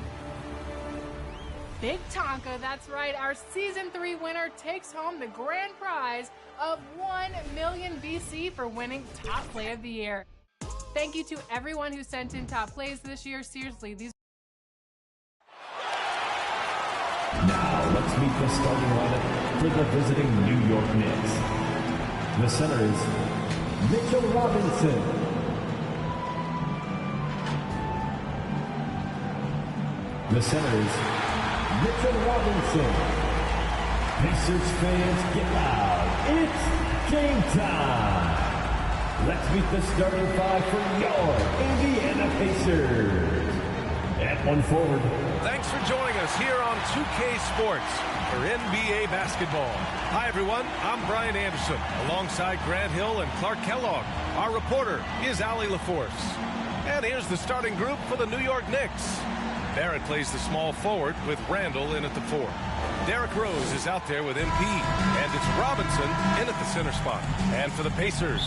Big Tonka. That's right, our Season 3 winner takes home the grand prize of 1 million VC for winning Top Play of the Year. Thank you to everyone who sent in top plays this year. Seriously, these... Now, let's meet the starting lineup for the visiting New York Knicks. The center is Mitchell Robinson. The center is Mitchell Robinson. Pacers fans, get loud. It's game time. Let's meet the starting five for your Indiana Pacers. At one forward. Thanks for joining us here on 2K Sports for NBA basketball. Hi, everyone. I'm Brian Anderson, alongside Grant Hill and Clark Kellogg. Our reporter is Allie LaForce. And here's the starting group for the New York Knicks. Barrett plays the small forward with Randall in at the 4. Derrick Rose is out there with MP, and it's Robinson in at the center spot. And for the Pacers,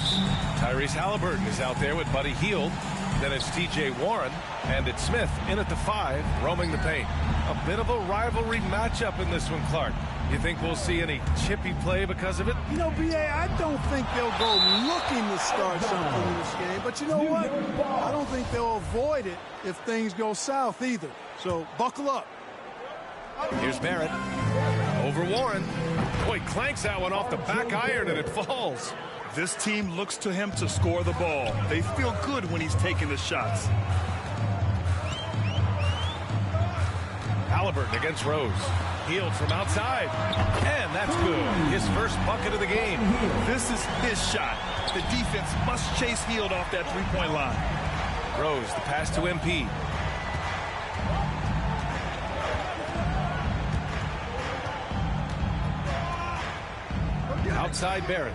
Tyrese Halliburton is out there with Buddy Hield. Then it's T.J. Warren, and it's Smith in at the 5, roaming the paint. A bit of a rivalry matchup in this one, Clark. You think we'll see any chippy play because of it? You know, B.A., I don't think they'll go looking to start something in this game. But you know what? I don't think they'll avoid it if things go south either. So buckle up. Here's Barrett. Over Warren. Boy, clanks that one off the back iron and it falls. This team looks to him to score the ball. They feel good when he's taking the shots. Halliburton against Rose. Hield from outside. And that's good. His first bucket of the game. This is his shot. The defense must chase Hield off that three-point line. Rose, the pass to MP. Outside Barrett.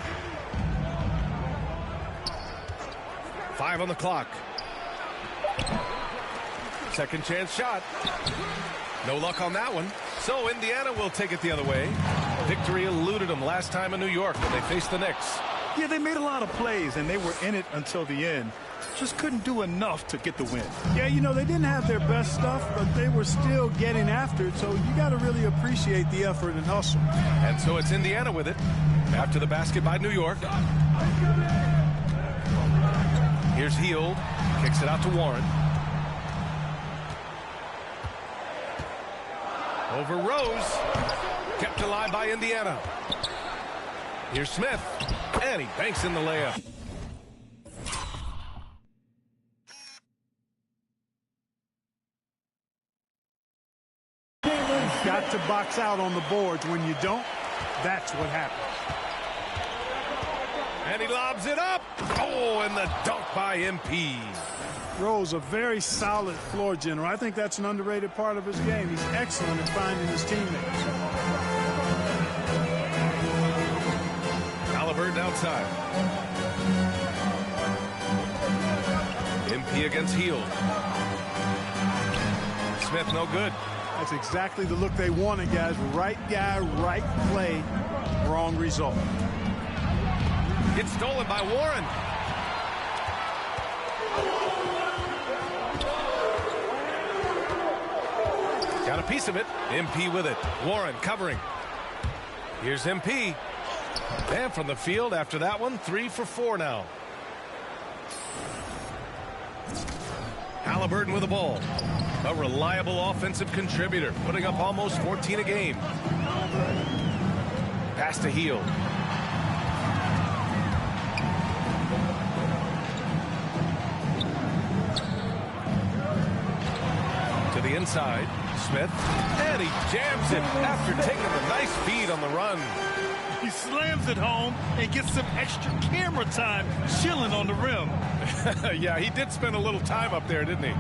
5 on the clock. Second chance shot. No luck on that one. So Indiana will take it the other way. Victory eluded them last time in New York when they faced the Knicks. Yeah, they made a lot of plays, and they were in it until the end. Just couldn't do enough to get the win. Yeah, you know, they didn't have their best stuff, but they were still getting after it, so you got to really appreciate the effort and hustle. And so it's Indiana with it. After the basket by New York. Here's Hield. Kicks it out to Warren. Over Rose. Kept alive by Indiana. Here's Smith. And he banks in the layup. Got to box out on the boards. When you don't, that's what happens. And he lobs it up. Oh, and the dunk by MP. Rose, a very solid floor general. I think that's an underrated part of his game. He's excellent at finding his teammates. outside. MP against Hield. Smith no good. That's exactly the look they wanted, guys. Right guy, right play, wrong result. It's stolen by Warren. Got a piece of it. MP with it. Warren covering. Here's MP. And from the field after that one, 3 for 4 now. Halliburton with the ball. A reliable offensive contributor, putting up almost 14 a game. Pass to Hield. To the inside. Smith, and he jams it after taking a nice feed on the run. He slams it home and gets some extra camera time chilling on the rim. Yeah, he did spend a little time up there, didn't he?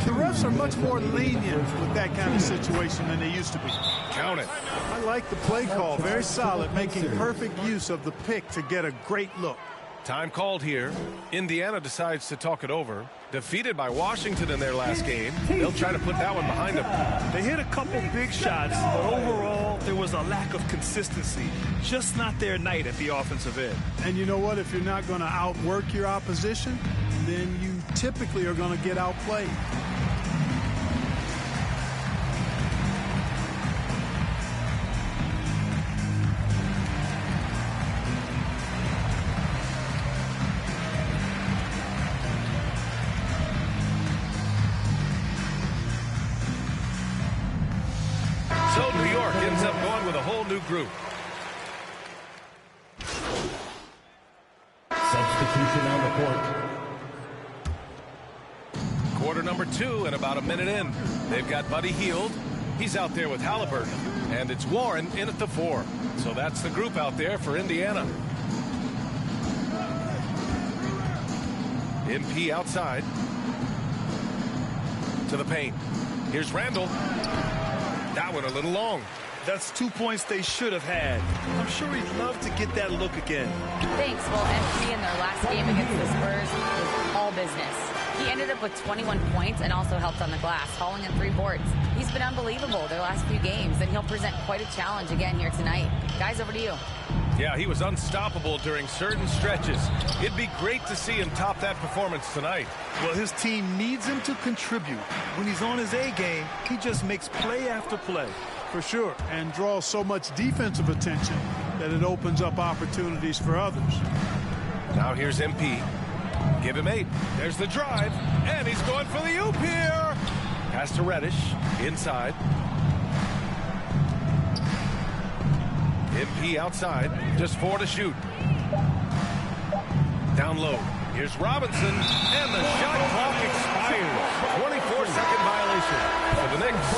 The refs are much more lenient with that kind of situation than they used to be. Count it. I like the play call. Very solid, making perfect use of the pick to get a great look. Time called here. Indiana decides to talk it over. Defeated by Washington in their last game. They'll try to put that one behind them. They hit a couple big shots, but overall, there was a lack of consistency. Just not their night at the offensive end. And you know what? If you're not going to outwork your opposition, then you typically are going to get outplayed. So New York ends up going with a whole new group. Substitution on the court. Quarter number 2 and about a minute in. They've got Buddy Hield. He's out there with Halliburton. And it's Warren in at the 4. So that's the group out there for Indiana. MP outside. To the paint. Here's Randall. That one a little long. That's 2 points they should have had. I'm sure he'd love to get that look again. Thanks. Well, MP in their last game against the Spurs was all business. He ended up with 21 points and also helped on the glass, hauling in 3 boards. He's been unbelievable their last few games, and he'll present quite a challenge again here tonight. Guys, over to you. Yeah, he was unstoppable during certain stretches. It'd be great to see him top that performance tonight. Well, his team needs him to contribute. When he's on his A game, he just makes play after play. For sure, and draws so much defensive attention that it opens up opportunities for others. Now here's MP. Give him 8. There's the drive, and he's going for the oop here. Pass to Reddish, inside. MP outside, just 4 to shoot. Down low, here's Robinson, and the shot clock expires. 24-second violation for the Knicks.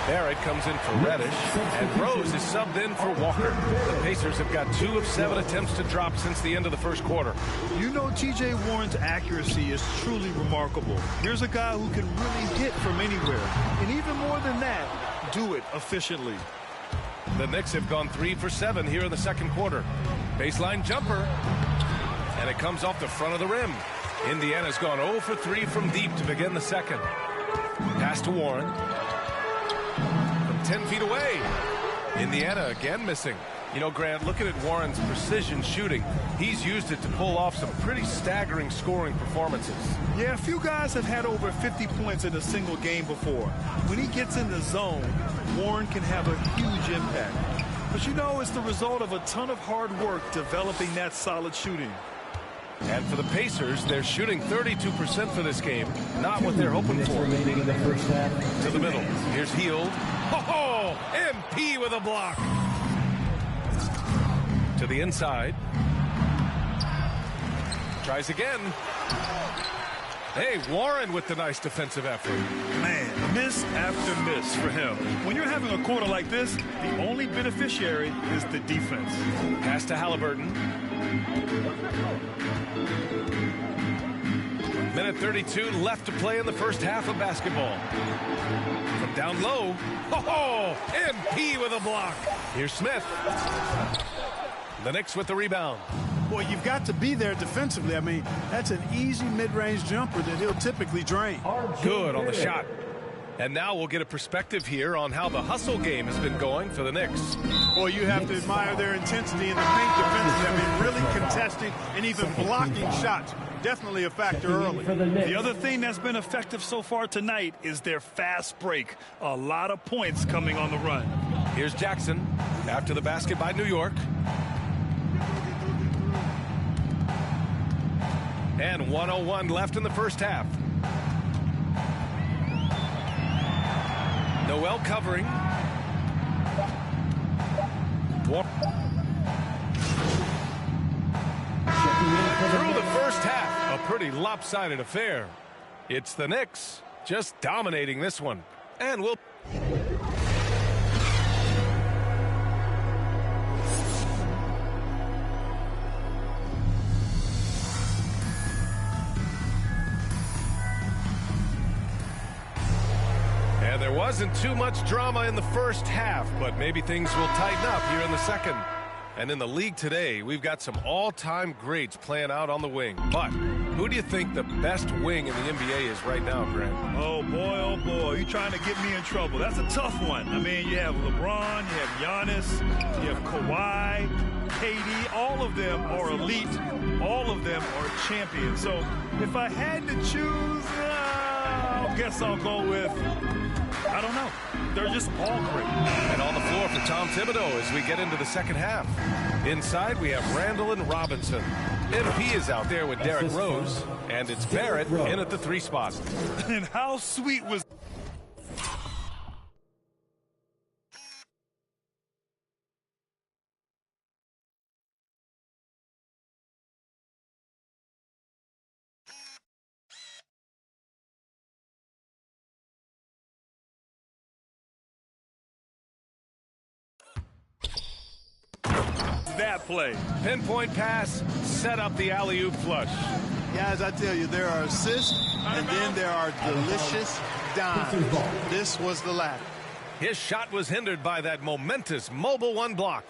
Barrett comes in for Reddish, and Rose is subbed in for Walker. The Pacers have got 2 of 7 attempts to drop since the end of the first quarter. You know T.J. Warren's accuracy is truly remarkable. Here's a guy who can really hit from anywhere, and even more than that, do it efficiently. The Knicks have gone 3 for 7 here in the second quarter. Baseline jumper, and it comes off the front of the rim. Indiana's gone 0 for 3 from deep to begin the second. Pass to Warren. From 10 feet away. Indiana again missing. You know, Grant, looking at Warren's precision shooting, he's used it to pull off some pretty staggering scoring performances. Yeah, a few guys have had over 50 points in a single game before. When he gets in the zone, Warren can have a huge impact. But you know, it's the result of a ton of hard work developing that solid shooting. And for the Pacers, they're shooting 32% for this game. Not what they're hoping for. Remaining in the first half. To the middle. Here's Hield. Oh, MP with a block. To the inside. Tries again. Hey, Warren with the nice defensive effort. Man, miss after miss for him. When you're having a quarter like this, the only beneficiary is the defense. Pass to Halliburton. Minute 32 left to play in the first half of basketball. From down low. Oh, MP with a block. Here's Smith. The Knicks with the rebound. Boy, you've got to be there defensively. I mean, that's an easy mid-range jumper that he'll typically drain. Good on the shot. And now we'll get a perspective here on how the hustle game has been going for the Knicks. Boy, you have to admire their intensity in the paint defensively. I mean, really contesting and even blocking shots. Definitely a factor early. The other thing that's been effective so far tonight is their fast break. A lot of points coming on the run. Here's Jackson after the basket by New York. And 1:01 left in the first half. Noel covering. Through the first half, a pretty lopsided affair. It's the Knicks just dominating this one. And we'll... And there wasn't too much drama in the first half, but maybe things will tighten up here in the second. And in the league today, we've got some all-time greats playing out on the wing. But who do you think the best wing in the NBA is right now, Grant? Oh, boy, you're trying to get me in trouble. That's a tough one. I mean, you have LeBron, you have Giannis, you have Kawhi, KD. All of them are elite. All of them are champions. So if I had to choose, I guess I'll go with... I don't know. They're just all great. And on the floor for Tom Thibodeau as we get into the second half. Inside, we have Randall and Robinson. MP is out there with Derrick Rose, and it's Barrett in at the 3 spot. And how sweet was... that play. Pinpoint pass, set up the alley-oop flush. Guys, I tell you, there are assists, and then there are delicious dimes. This was the latter. His shot was hindered by that momentous mobile 1 block.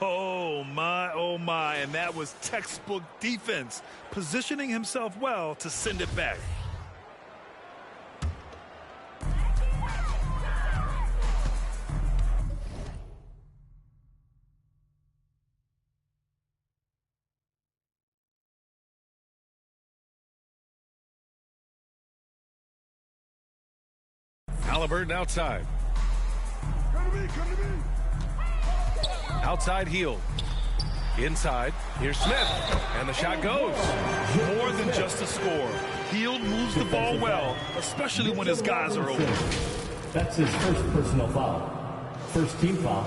Oh, my, and that was textbook defense, positioning himself well to send it back. Halliburton outside. Outside heel. Inside. Here's Smith. And the shot goes. More than just a score. Hield moves the ball well, especially when his guys are open. That's his first personal foul. First team foul.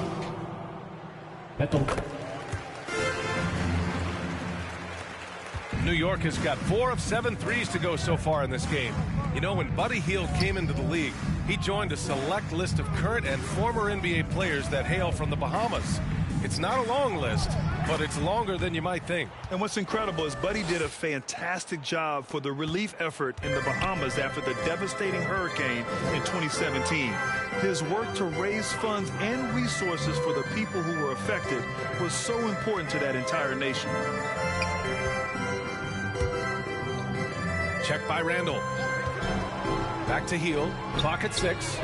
New York has got 4 of 7 threes to go so far in this game. You know, when Buddy Hield came into the league, he joined a select list of current and former NBA players that hail from the Bahamas. It's not a long list, but it's longer than you might think. And what's incredible is Buddy did a fantastic job for the relief effort in the Bahamas after the devastating hurricane in 2017. His work to raise funds and resources for the people who were affected was so important to that entire nation. Check by Randall. Back to Hield. Clock at 6.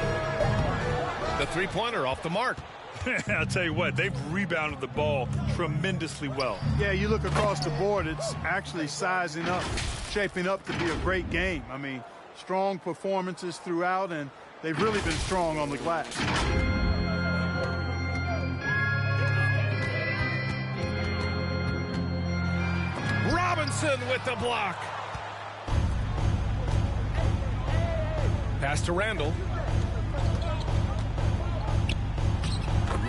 The three-pointer off the mark. I'll tell you what, they've rebounded the ball tremendously well. Yeah, you look across the board, it's actually sizing up, shaping up to be a great game. I mean, strong performances throughout, and they've really been strong on the glass. Robinson with the block. Pass to Randall.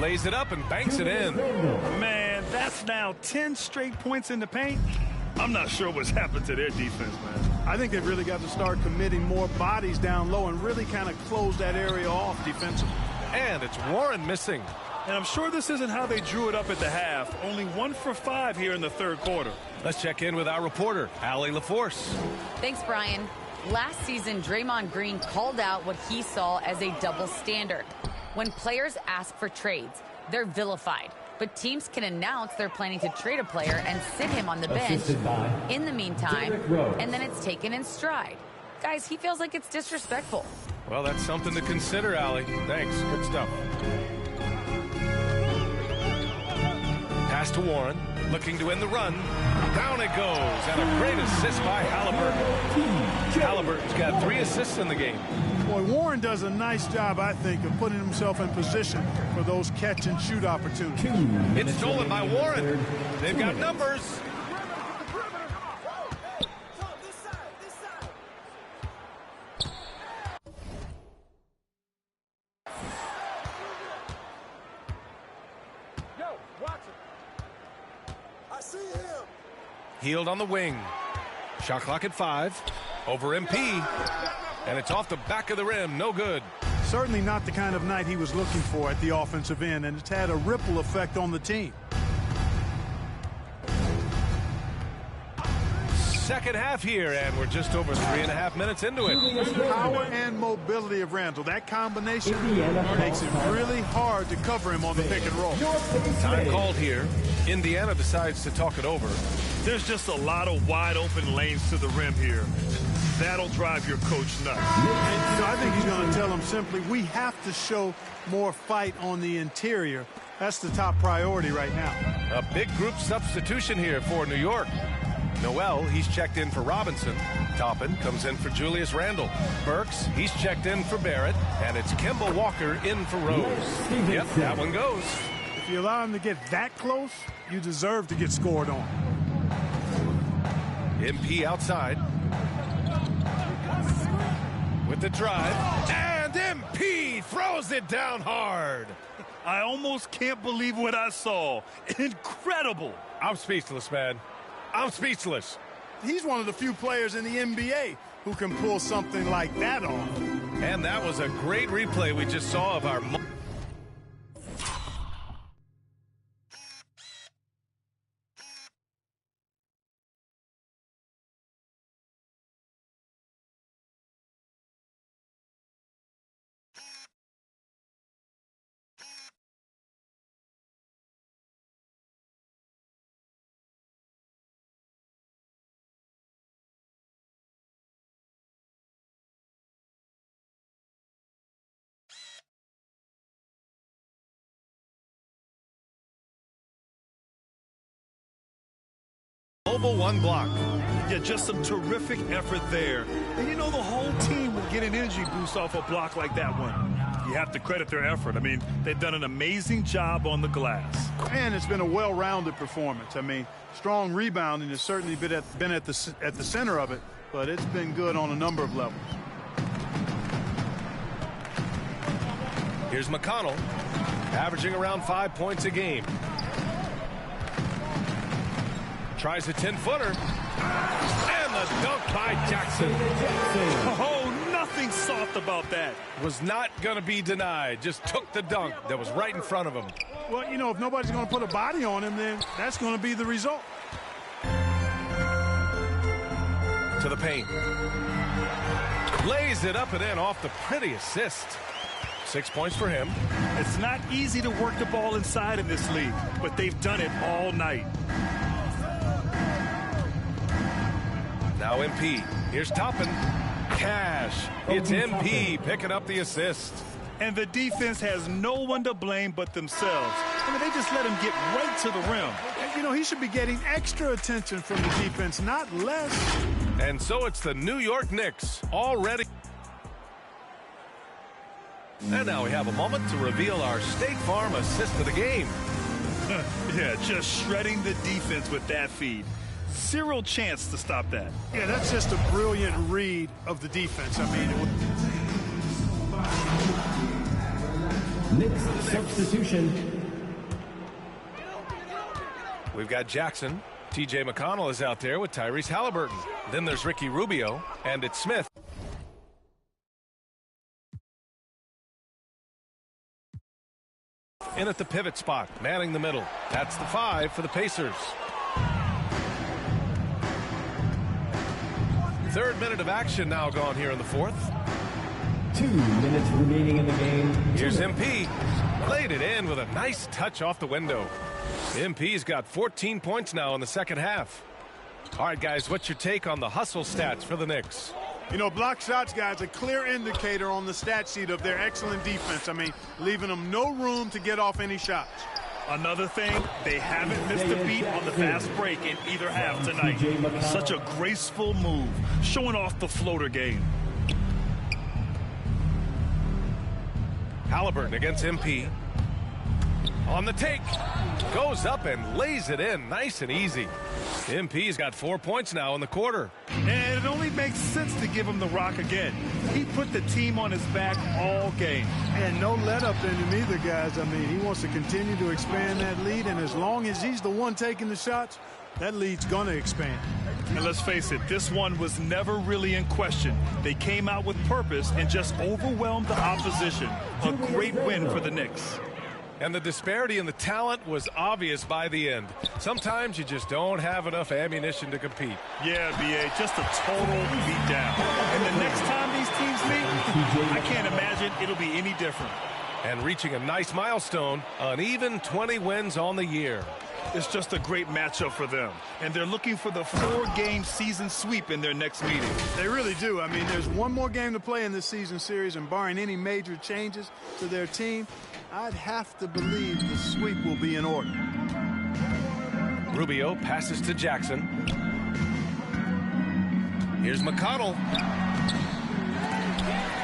Lays it up and banks it in. Man, that's now 10 straight points in the paint. I'm not sure what's happened to their defense, man. I think they've really got to start committing more bodies down low and really kind of close that area off defensively. And it's Warren missing. And I'm sure this isn't how they drew it up at the half. Only 1 for 5 here in the third quarter. Let's check in with our reporter, Allie LaForce. Thanks, Brian. Last season, Draymond Green called out what he saw as a double standard. When players ask for trades, they're vilified. but teams can announce they're planning to trade a player and sit him on the bench in the meantime, and then it's taken in stride. Guys, he feels like it's disrespectful. Well, that's something to consider, Allie. Thanks. Good stuff. Pass to Warren, looking to end the run. Down it goes, and a great assist by Halliburton. Halliburton's got 3 assists in the game. Boy, Warren does a nice job, I think, of putting himself in position for those catch-and-shoot opportunities. It's stolen by Warren. They've got numbers. Healed on the wing. Shot clock at 5. Over MP. And it's off the back of the rim. No good. Certainly not the kind of night he was looking for at the offensive end, and it's had a ripple effect on the team. Second half here, and we're just over 3.5 minutes into it. Power and mobility of Randall. That combination makes it really hard to cover him on the pick and roll. Time called here. Indiana decides to talk it over. There's just a lot of wide open lanes to the rim here. That'll drive your coach nuts. So I think he's going to tell them simply, we have to show more fight on the interior. That's the top priority right now. A big group substitution here for New York. Noel, he's checked in for Robinson. Toppin comes in for Julius Randle. Burks, he's checked in for Barrett. And it's Kemba Walker in for Rose. Yep, that one goes. If you allow him to get that close, you deserve to get scored on. MP outside. With the drive. And MP throws it down hard. I almost can't believe what I saw. Incredible. I'm speechless, man. I'm speechless. He's one of the few players in the NBA who can pull something like that off. And that was a great replay we just saw of our... Global one block. Yeah, just some terrific effort there. And you know, the whole team will get an energy boost off a block like that one. You have to credit their effort. I mean, they've done an amazing job on the glass. And it's been a well-rounded performance. I mean, strong rebounding has certainly been at the center of it, but it's been good on a number of levels. Here's McConnell, averaging around 5 points a game. Tries a 10-footer. And the dunk by Jackson. Oh, nothing soft about that. Was not going to be denied. Just took the dunk that was right in front of him. Well, you know, if nobody's going to put a body on him, then that's going to be the result. To the paint. Lays it up and in off the pretty assist. 6 points for him. It's not easy to work the ball inside in this league, but they've done it all night. Now MP. Here's Toppin. Cash. It's MP picking up the assist. And the defense has no one to blame but themselves. I mean, they just let him get right to the rim. You know, he should be getting extra attention from the defense, not less. And so it's the New York Knicks already. And now we have a moment to reveal our State Farm assist of the game. Yeah, just shredding the defense with that feed. Zero chance to stop that. Yeah, that's just a brilliant read of the defense. I mean, Knicks substitution. We've got Jackson. TJ McConnell is out there with Tyrese Halliburton. Then there's Ricky Rubio, and it's Smith. In at the pivot spot, manning the middle. That's the 5 for the Pacers. Third minute of action now gone here in the fourth. 2 minutes remaining in the game. Here's MP. Played it in with a nice touch off the window. MP's got 14 points now in the second half. All right, guys, what's your take on the hustle stats for the Knicks? You know, block shots, guys, a clear indicator on the stat sheet of their excellent defense. I mean, leaving them no room to get off any shots. Another thing, they haven't missed a beat on the fast break in either half tonight. Such a graceful move, showing off the floater game. Halliburton against MP. On the take. Goes up and lays it in nice and easy. MP's got 4 points now in the quarter. And it only makes sense to give him the rock again. He put the team on his back all game. And no let up in him either, guys. I mean, he wants to continue to expand that lead, and as long as he's the one taking the shots, that lead's going to expand. And let's face it, this one was never really in question. They came out with purpose and just overwhelmed the opposition. A great win for the Knicks. And the disparity in the talent was obvious by the end. Sometimes you just don't have enough ammunition to compete. Yeah, B.A., just a total beatdown. And the next time these teams meet, I can't imagine it'll be any different. And reaching a nice milestone, an even 20 wins on the year. It's just a great matchup for them. And they're looking for the 4-game season sweep in their next meeting. They really do. I mean, there's one more game to play in this season series, and barring any major changes to their team, I'd have to believe the sweep will be in order. Rubio passes to Jackson. Here's McConnell.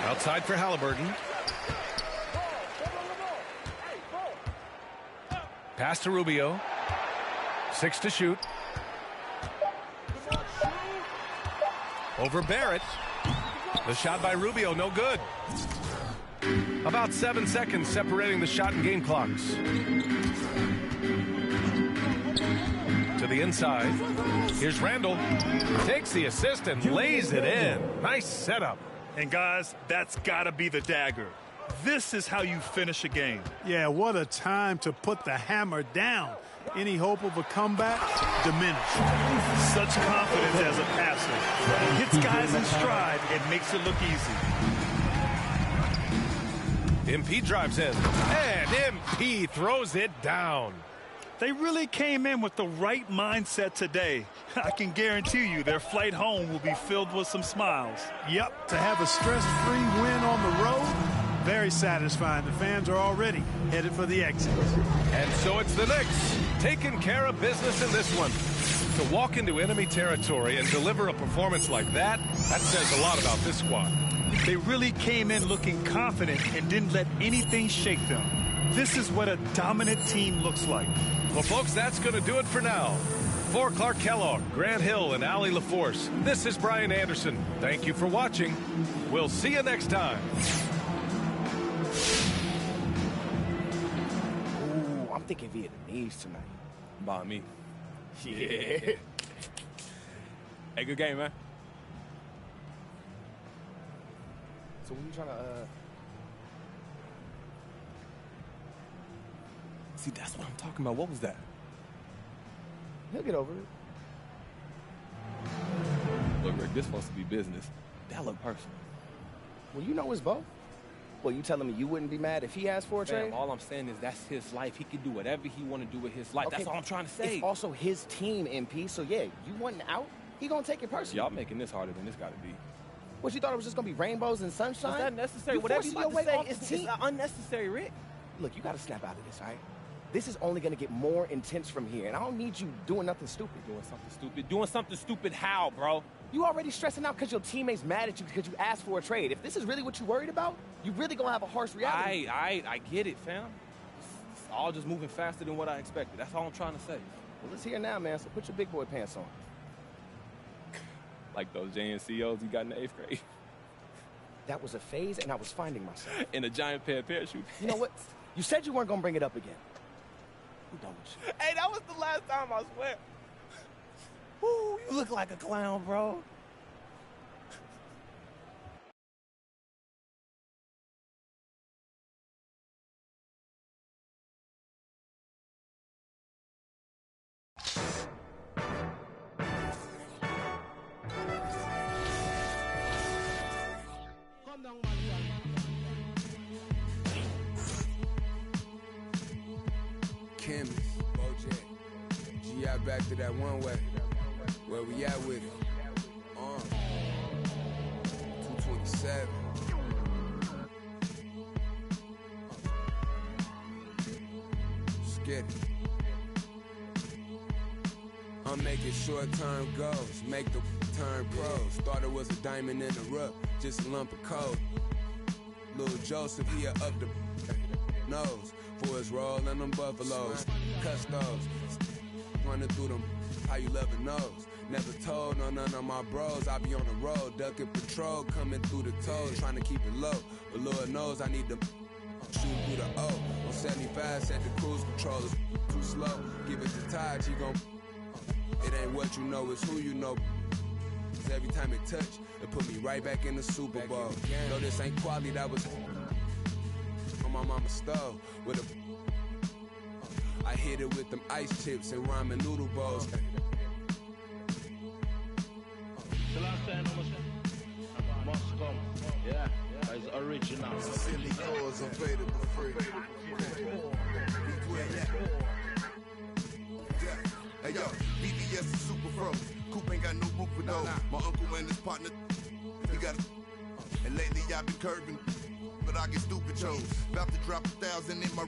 Outside for Halliburton. Pass to Rubio. 6 to shoot. Over Barrett. The shot by Rubio, no good. About 7 seconds separating the shot and game clocks. To the inside. Here's Randall. Takes the assist and lays it in. Nice setup. And guys, that's got to be the dagger. This is how you finish a game. Yeah, what a time to put the hammer down. Any hope of a comeback diminished. Such confidence as a passer. He hits guys in stride and makes it look easy. MP drives in, and MP throws it down. They really came in with the right mindset today. I can guarantee you their flight home will be filled with some smiles. Yep, to have a stress-free win on the road, very satisfying. The fans are already headed for the exits. And so it's the Knicks taking care of business in this one. To walk into enemy territory and deliver a performance like that says a lot about this squad. They really came in looking confident and didn't let anything shake them. This is what a dominant team looks like. Well, folks, that's going to do it for now. For Clark Kellogg, Grant Hill, and Allie LaForce, this is Brian Anderson. Thank you for watching. We'll see you next time. Ooh, I'm thinking Vietnamese tonight. By me. Yeah. Hey, good game, man. So when you trying to, See, that's what I'm talking about. What was that? He'll get over it. Look, Rick, this supposed to be business. That look personal. Well, you know it's both. Well, you telling me you wouldn't be mad if he asked for a trade? All I'm saying is that's his life. He can do whatever he want to do with his life. Okay, that's all I'm trying to say. It's also his team, MP, so yeah, you wanting out, he gonna take it personally. Y'all making this harder than it's got to be. What, you thought it was just gonna be rainbows and sunshine? Is that necessary? You Whatever you forcing about your to way say off the is team. unnecessary, Rick. Look, you gotta snap out of this, all right? This is only gonna get more intense from here, and I don't need you doing nothing stupid. Doing something stupid? Doing something stupid how, bro? You already stressing out because your teammates mad at you because you asked for a trade. If this is really what you're worried about, you really gonna have a harsh reality. I get it, fam. It's all just moving faster than what I expected. That's all I'm trying to say. Well, it's here now, man, so put your big boy pants on. Like those JNCOs you got in the 8th grade. That was a phase, and I was finding myself. In a giant pair of parachute. You know what? You said you weren't gonna bring it up again. I'm done with you. Hey, that was the last time, I swear. Ooh, you look like a clown, bro. Chemist, back to that one way. Where we at with it? 227. Let's get it. I'm making short-term goals, make the turn pros. Thought it was a diamond in the rough, just a lump of coal. Little Joseph, he up the nose for his roll and them buffaloes. Custos, running through them, how you love it knows. Never told none of my bros, I be on the road, ducking patrol, coming through the toes, trying to keep it low. But Lord knows I need to shoot through the O. On 75, set the cruise controllers too slow. Give it to Taj, he gon' it ain't what you know, it's who you know. Cause every time it touch, it put me right back in the Super Bowl. No, this ain't quality, that was on my mama's stove with a. I hit it with them ice chips and ramen noodle bowls. The last time must come. Yeah, it's original. Silly cause available free. Hey yo, BBS is super fro. Coop ain't got no roof for though. My uncle and his partner, he got a. And lately I've been curving, but I get stupid chose. About to drop 1,000 in my.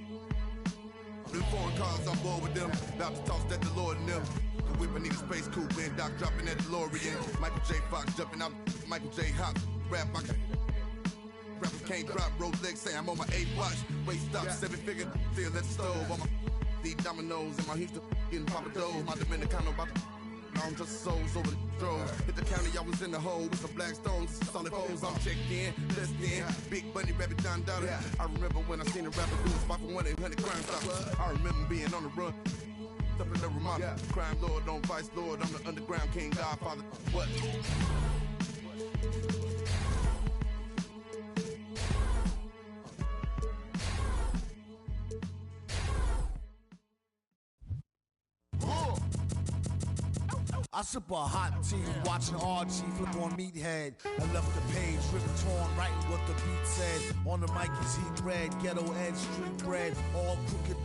Them foreign cars, I'm bored with them. About to toss that DeLorean in them. The whip, I need a space coupe and Doc dropping that DeLorean. Michael J. Fox jumping out. Michael J. Hop. Rap, rappers can't drop. Rolex say I'm on my 8th watch. Waist stop, 7-figure. Still at the stove. On my deep dominoes and my Houston getting Papa Doe. My Dominicano about to. I'm just souls over the droves. Hit the county, I was in the hole with some black stones, solid foes. I'm checked in, less in. Big Bunny, Rabbit, John Dollar. I remember when I seen a rapper do a spot for 1-800 Crime Stoppers. I remember being on the run. Up in the Ramada. Crime Lord, on Vice Lord. I'm the underground king, Godfather. What? I sip a hot tea, watching RG flip on Meathead. I left the page, ripped torn, writing what the beat said. On the mic is heat red, ghetto edge, street bread, all crooked